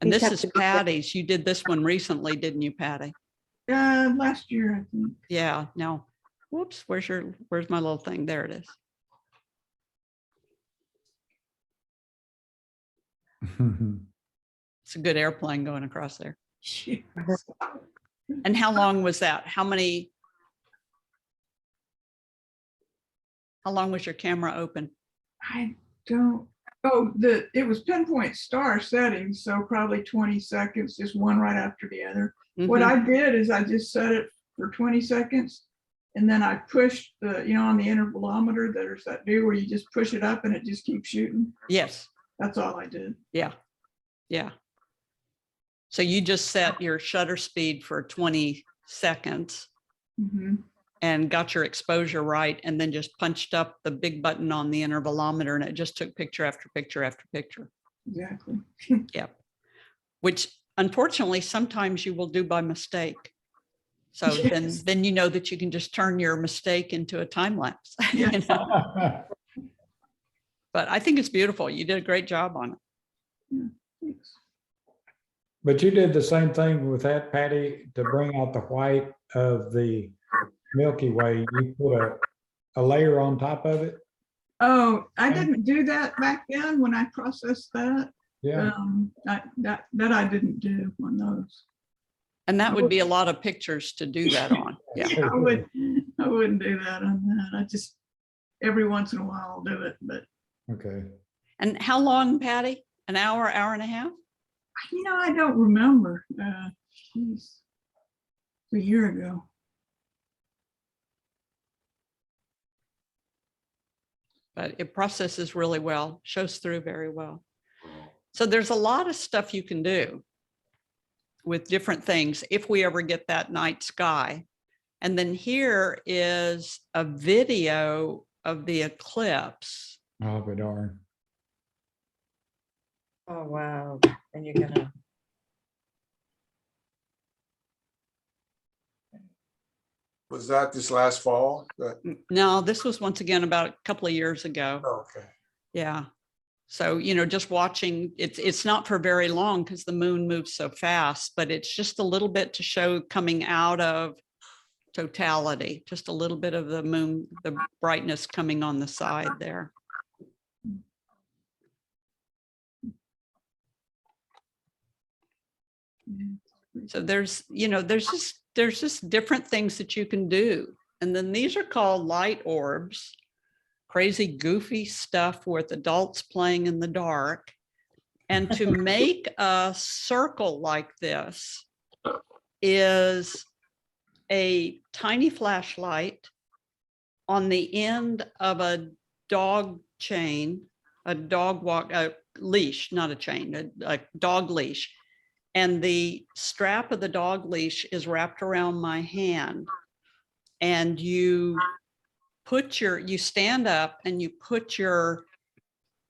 And These this have is to be good. Patty's. You did this one recently, didn't you, Patty? Last year, I think. Yeah. Now, whoops, where's my little thing? There it is. It's a good airplane going across there. Shit. And how long was that? How long was your camera open? I don't, it was pinpoint star settings, so probably 20 seconds, just one right after the other. What Mhm. I did is I just set it for 20 seconds. And then I pushed on the intervalometer, there's that do where you just push it up and it just keeps shooting. Yes. That's all I did. Yeah. Yeah. So you just set your shutter speed for 20 seconds Mhm. and got your exposure right, and then just punched up the big button on the intervalometer and it just took picture after picture after picture. Exactly. Yep. Which unfortunately, sometimes you will do by mistake. So Yes. then you know that you can just turn your mistake into a time lapse. you Yes. know? But I think it's beautiful. You did a great job on it. Thanks. But you did the same thing with that, Patty, to bring out the white of the Milky Way. You put a layer on top of it. Oh, I Okay. didn't do that back then when I processed that. Yeah. That I didn't do on those. And that would be a lot of pictures to do that on. Yeah. I wouldn't do that on that. I just, every once in a while I'll do it, but Okay. And how long, Patty? An hour, hour and a half? I don't remember. Geez, a year ago. But it processes really well, shows through very well. So there's a lot of stuff you can do with different things if we ever get that night sky. And then here is a video of the eclipse. I'll be darned. Oh, wow. And you're gonna. Was that this last fall? No, this was once again about a couple of years ago. Oh, okay. Yeah. So, just watching, it's not for very long because the moon moves so fast, but it's just a little bit to show coming out of totality, just a little bit of the moon, the brightness coming on the side there. So there's just different things that you can do. And then these are called light orbs, crazy, goofy stuff with adults playing in the dark. And to make a circle like this is a tiny flashlight on the end of a dog chain, a leash, not a chain, a dog leash. And the strap of the dog leash is wrapped around my hand. And you stand up and you put your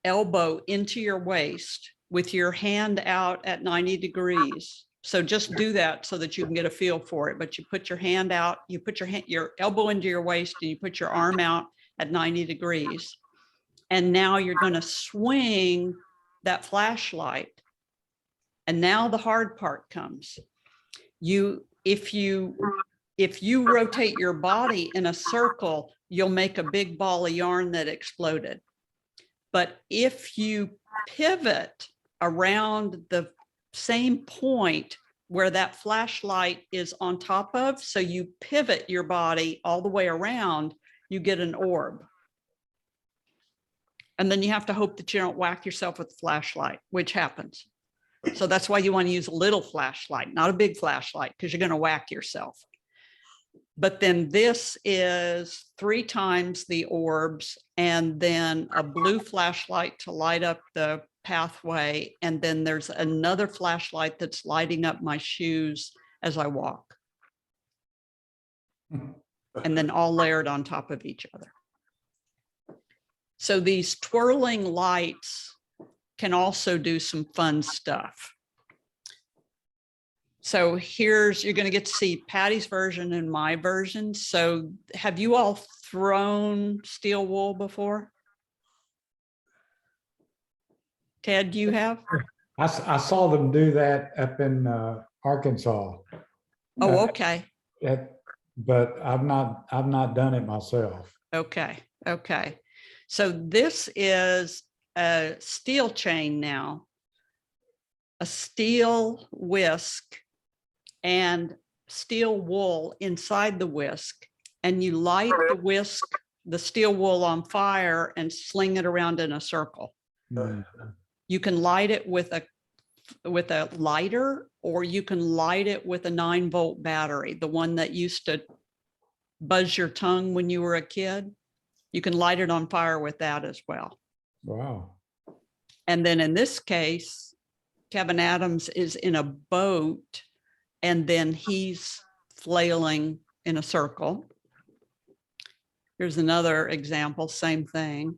elbow into your waist with your hand out at 90 degrees. So just do that so that you can get a feel for it. But you put your hand out, you put your elbow into your waist and you put your arm out at 90 degrees. And now you're going to swing that flashlight. And now the hard part comes. If you rotate your body in a circle, you'll make a big ball of yarn that exploded. But if you pivot around the same point where that flashlight is on top of, so you pivot your body all the way around, you get an orb. And then you have to hope that you don't whack yourself with the flashlight, which happens. So that's why you want to use a little flashlight, not a big flashlight, because you're going to whack yourself. But then this is 3 times the orbs and then a blue flashlight to light up the pathway. And then there's another flashlight that's lighting up my shoes as I walk. And then all layered on top of each other. So these twirling lights can also do some fun stuff. So you're going to get to see Patty's version and my version. So have you all thrown steel wool before? Ted, you have? I saw them do that up in Arkansas. Oh, okay. But I've not done it myself. Okay. So this is a steel chain now, a steel whisk and steel wool inside the whisk. And you light the whisk, the steel wool on fire and sling it around in a circle. Mm. You can light it with a lighter, or you can light it with a 9-volt battery, the one that used to buzz your tongue when you were a kid. You can light it on fire with that as well. Wow. And then in this case, Kevin Adams is in a boat and then he's flailing in a circle. Here's another example, same thing.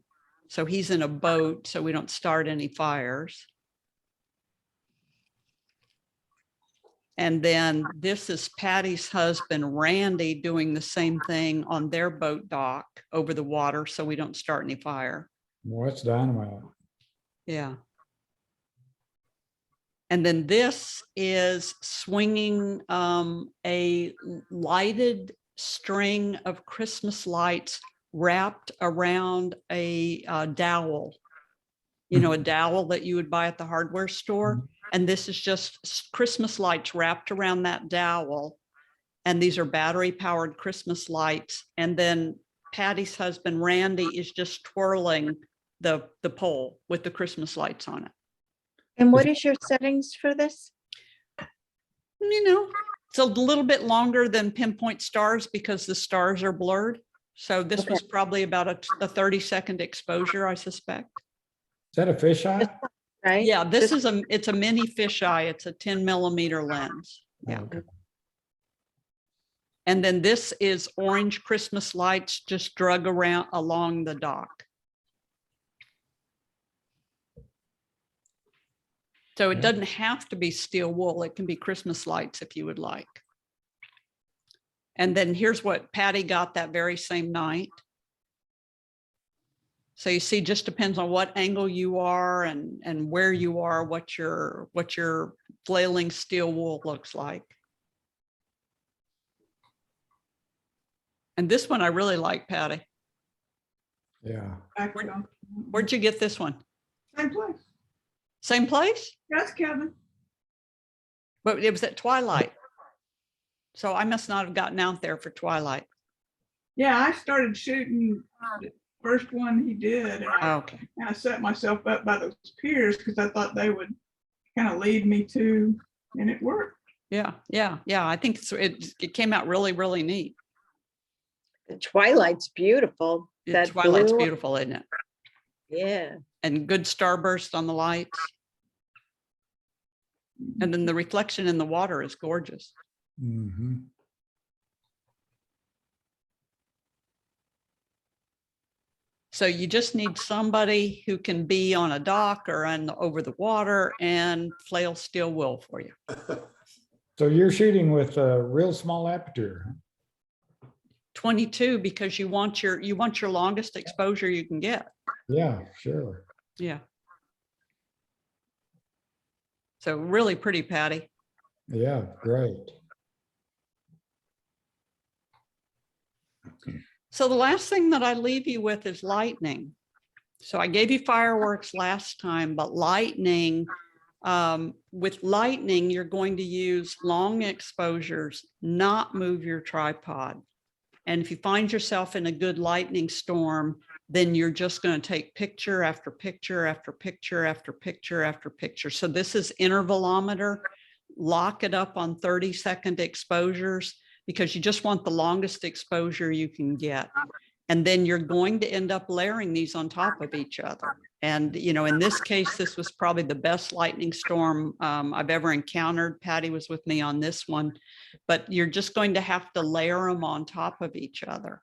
So he's in a boat, so we don't start any fires. And then this is Patty's husband, Randy, doing the same thing on their boat dock over the water so we don't start any fire. Well, that's dynamite. Yeah. And then this is swinging a lighted string of Christmas lights wrapped around a dowel. You know, a dowel that you would buy at the hardware store. And this is just Christmas lights wrapped around that dowel. And these are battery powered Christmas lights. And then Patty's husband, Randy, is just twirling the pole with the Christmas lights on it. And what is your settings for this? You know, it's a little bit longer than pinpoint stars because the stars are blurred. So this was probably about a 30-second exposure, I suspect. Is that a fisheye? Right? Yeah, it's a mini fisheye. It's a 10mm lens. Yeah. Okay. And then this is orange Christmas lights just drug around along the dock. So it Yeah. doesn't have to be steel wool. It can be Christmas lights if you would like. And then here's what Patty got that very same night. So you see, just depends on what angle you are and where you are, what your flailing steel wool looks like. And this one I really like, Patty. Yeah. Back Where- on. Where'd you get this one? Same place. Same place? Yes, Kevin. But it was at twilight. So I must not have gotten out there for twilight. Yeah, I started shooting the first one he did, and I Okay. kind of set myself up by those piers because I thought they would kind of lead me to, and it worked. Yeah. I think it came out really, really neat. The Twilight's beautiful. That Twilight's blue- beautiful, isn't it? Yeah. And good starburst on the lights. And then the reflection in the water is gorgeous. Mhm. So you just need somebody who can be on a dock or over the water and flail steel wool for you. So you're shooting with a real small aperture. 22 because you want your longest exposure you can get. Yeah, sure. Yeah. So really pretty, Patty. Yeah, great. So the last thing that I leave you with is lightning. So I gave you fireworks last time, but lightning, with lightning, you're going to use long exposures, not move your tripod. And if you find yourself in a good lightning storm, then you're just going to take picture after picture after picture after picture after picture. So this is intervalometer. Lock it up on 30-second exposures because you just want the longest exposure you can get. And then you're going to end up layering these on top of each other. And, you know, in this case, this was probably the best lightning storm I've ever encountered. Patty was with me on this one, but you're just going to have to layer them on top of each other.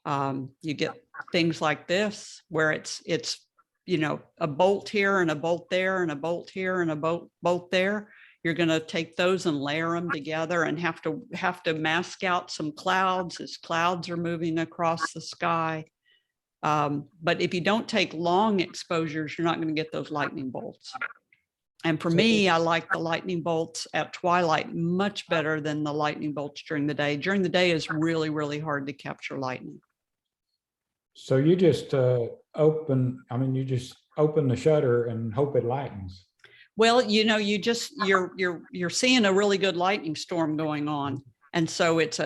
You get things like this where it's, you know, a bolt here and a bolt there and a bolt here and a bolt there. You're going to take those and layer them together and have to mask out some clouds as clouds are moving across the sky. But if you don't take long exposures, you're not going to get those lightning bolts. And for me, I like the lightning bolts at twilight much better than the lightning bolts during the day. During the day is really, really hard to capture lightning. So you just open the shutter and hope it lightens. Well, you know, you're seeing a really good lightning storm going on. And so it's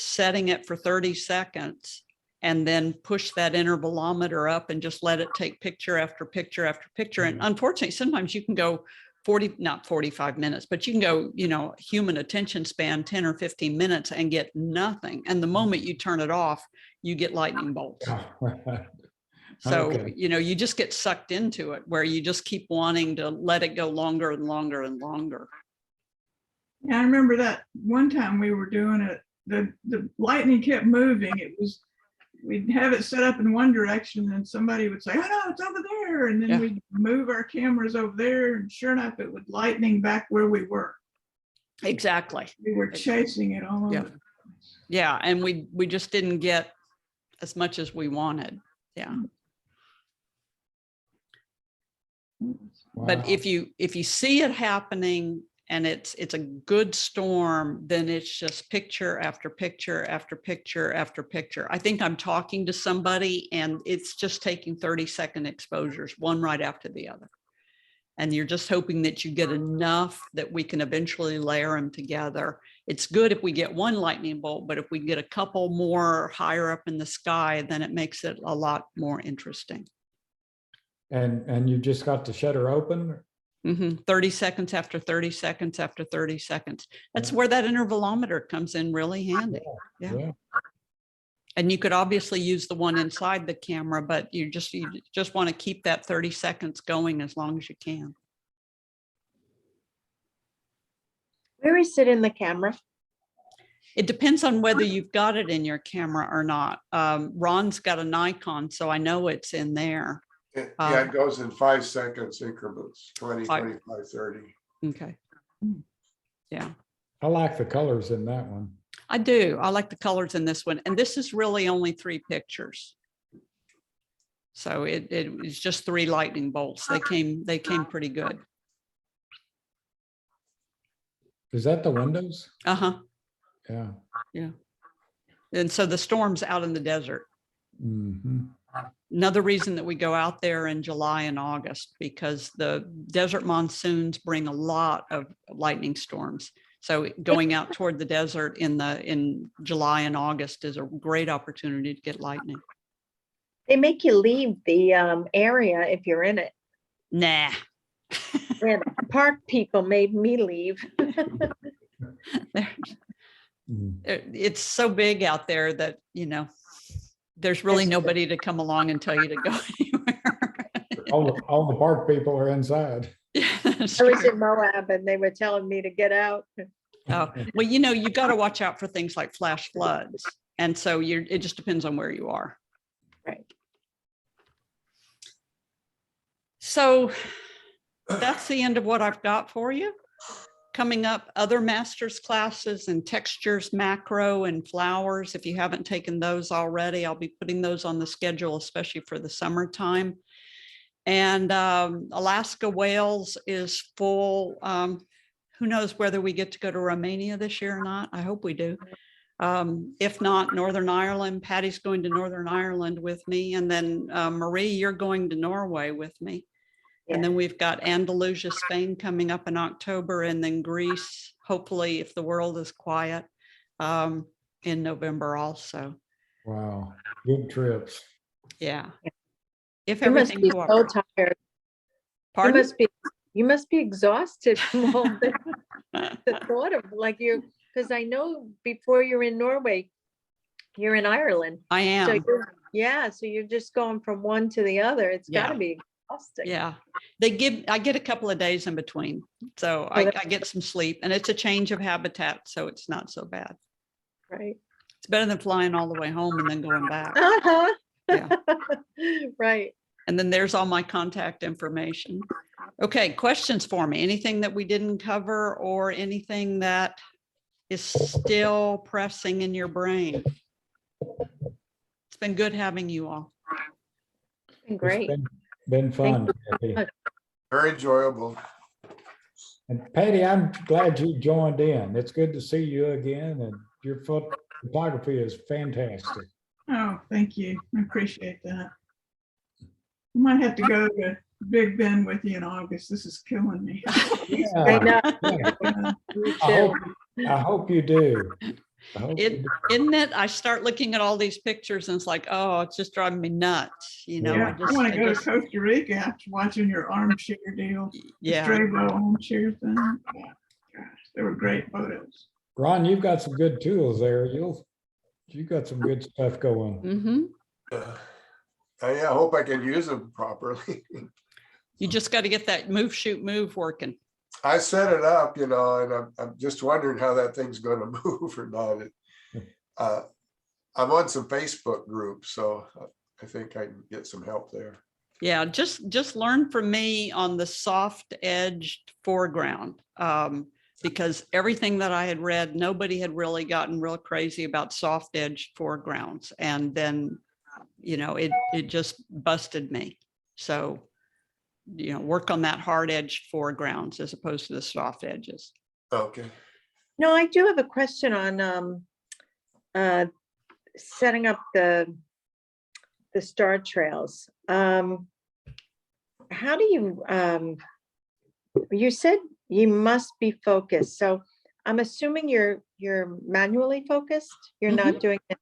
setting it for 30 seconds and then push that intervalometer up and just let it take picture after picture after picture. And unfortunately, sometimes you can go not 45 minutes, but you can go, you know, human attention span, 10 or 15 minutes and get nothing. And the moment you turn it off, you get lightning bolts. So, Okay. you know, you just get sucked into it where you just keep wanting to let it go longer and longer and longer. Yeah, I remember that one time we were doing it, the lightning kept moving. We'd have it set up in one direction and somebody would say, oh no, it's over there. And then Yeah. we'd move our cameras over there and sure enough, it would lightning back where we were. Exactly. We were chasing it all Yeah. over. Yeah. And we just didn't get as much as we wanted. Yeah. But Wow. if you see it happening and it's a good storm, then it's just picture after picture after picture after picture. I think I'm talking to somebody and it's just taking 30-second exposures, one right after the other. And you're just hoping that you get enough that we can eventually layer them together. It's good if we get one lightning bolt, but if we get a couple more higher up in the sky, then it makes it a lot more interesting. And you just got the shutter open? 30 seconds after 30 seconds after 30 seconds. That's where that intervalometer comes in really handy. Yeah. And you could obviously use the one inside the camera, but you just want to keep that 30 seconds going as long as you can. Where is it in the camera? It depends on whether you've got it in your camera or not. Ron's got a Nikon, so I know it's in there. Yeah, it goes in 5 seconds increments, 20, Five. 25, 30. Okay. Yeah, I like the colors in that one. I do. I like the colors in this one. And this is really only 3 pictures. So it was just 3 lightning bolts. They came pretty good. Is that the windows? Uh-huh. Yeah. And so the storm's out in the desert. Mhm. Another reason that we go out there in July and August, because the desert monsoons bring a lot of lightning storms. So going out toward the desert in July and August is a great opportunity to get lightning. They make you leave the area if you're in it. Nah. And park people made me leave. Mhm. It's so big out there that, there's really That's true. nobody to come along and tell you to go anywhere. All the park people are inside. Yeah, that's I was true. in Moab and they were telling me to get out. Oh, well, you got to watch out for things like flash floods. And so it just depends on where you are. Right. So that's the end of what I've got for you. Coming up, other master's classes and textures, macro and flowers. If you haven't taken those already, I'll be putting those on the schedule, especially for the summertime. And Alaska Whales is full. Who knows whether we get to go to Romania this year or not? I hope we do. If not, Northern Ireland. Patty's going to Northern Ireland with me. And then Marie, you're going to Norway with me. Yeah. And then we've got Andalusia, Spain coming up in October, and then Greece, hopefully, if the world is quiet, in November also. Wow, good trips. Yeah. If You must everything be so cooperates. tired. Pardon? You must be exhausted from all the thought of because I know before you're in Norway, you're in Ireland. I So am. so you're just going from one to the other. It's Yeah. gotta be exhausting. Yeah. I get a couple of days in between. So I get some sleep, and it's a change of habitat. So it's not so bad. Right. It's better than flying all the way home and then going back. Uh-huh. Yeah. Right. And then there's all my contact information. Okay, questions for me? Anything that we didn't cover or anything that is still pressing in your brain? It's been good having you all. Been great. It's been fun. Patty. Very enjoyable. And Patty, I'm glad you joined in. It's good to see you again, and your photography is fantastic. Oh, thank you. I appreciate that. I might have to go to Big Bend with you in August. This is killing me. Yeah, I know. yeah. Me I too. hope you do. I hope you do. Isn't it? I start looking at all these pictures and it's like, oh, it's just driving me nuts. Yeah, I want to go to Costa Rica after watching your armchair deal. Yeah. Strabo armchair thing. Oh, gosh, they were great photos. Ron, you've got some good tools there. You got some good stuff going. Mm-hmm. I hope I can use them properly. You just got to get that move, shoot, move working. I set it up, and I'm just wondering how that thing's going to move or not. I'm on some Facebook groups, so I think I can get some help there. Yeah, just learn from me on the soft edged foreground. because everything that I had read, nobody had really gotten real crazy about soft edge foregrounds. And then, it just busted me. So, work on that hard edge foregrounds as opposed to the soft edges. Okay. No, I do have a question on setting up the star trails. How do you, you said you must be focused. So I'm assuming you're manually focused. You're not doing it.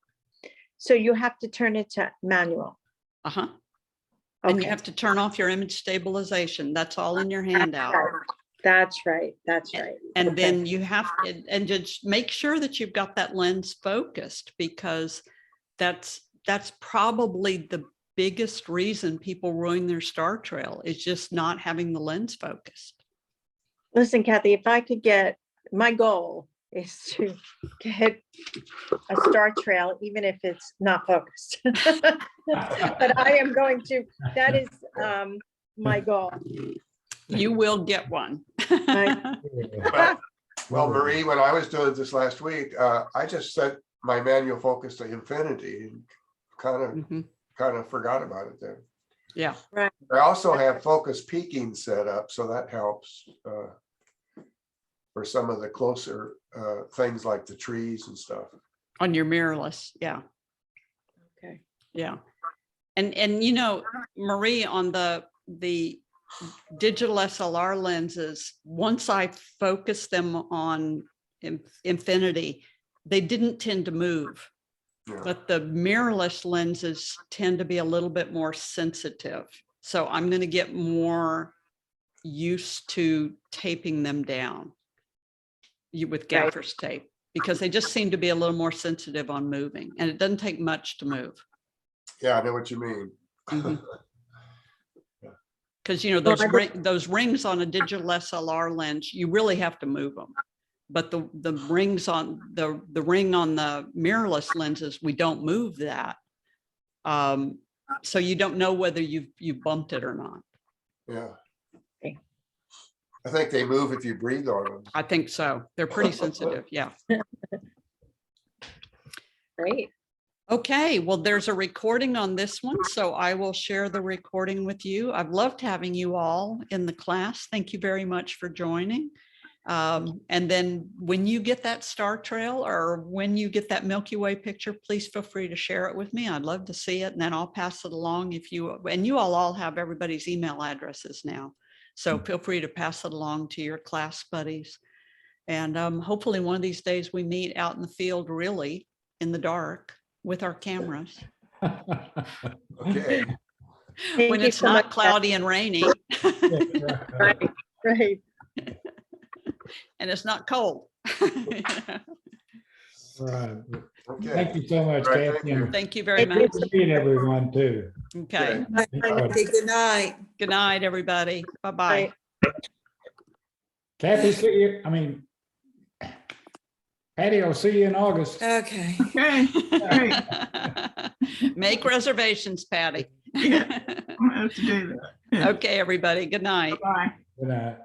So you have to turn it to manual. Uh-huh. And you Okay. have to turn off your image stabilization. That's all in your handout. That's right. That's right. And Okay. then you have, and just make sure that you've got that lens focused, because that's probably the biggest reason people ruin their star trail, is just not having the lens focused. Listen, Kathy, if I could get, my goal is to get a star trail, even if it's not focused. But I am going to, that is my goal. You will get one. Well, Marie, when I was doing this last week, I just set my manual focus to infinity and Mhm. kind of forgot about it then. Yeah. I also have focus peaking set up, so that helps for some of the closer things like the trees and stuff. On your mirrorless. Yeah. Okay. Yeah. And Marie, on the digital SLR lenses, once I focused them on infinity, they didn't tend to move. Yeah. But the mirrorless lenses tend to be a little bit more sensitive. So I'm going to get more used to taping them down with gaffer's tape, because they just seem to be a little more sensitive on moving, and it doesn't take much to move. Yeah, I know what you mean. Mhm. Because those rings on a digital SLR lens, you really have to move them. But the rings on the ring on the mirrorless lenses, we don't move that. So you don't know whether you've bumped it or not. Yeah. Okay. I think they move if you breathe on them. I think so. They're pretty sensitive. Yeah. Great. Okay, well, there's a recording on this one, so I will share the recording with you. I've loved having you all in the class. Thank you very much for joining. And then when you get that star trail, or when you get that Milky Way picture, please feel free to share it with me. I'd love to see it, and then I'll pass it along and you all have everybody's email addresses now. So feel free to pass it along to your class buddies. And hopefully one of these days we meet out in the field, really in the dark, with our cameras. Okay. Thank When you it's so not much, cloudy and rainy. Right. Right. And it's not cold. Right. Okay. Thank you so much, All right, thank Kathy. you. and Thank you very Thank you. much. Good to meet everyone too. Okay. Everybody. Good night. Good night, everybody. Bye-bye. Right. Kathy, see you. Patty, I'll see you in August. Okay. Okay, great. Make reservations, Patty. Yeah. I'm gonna have to do that. Okay, everybody. Good night. Bye. Good night.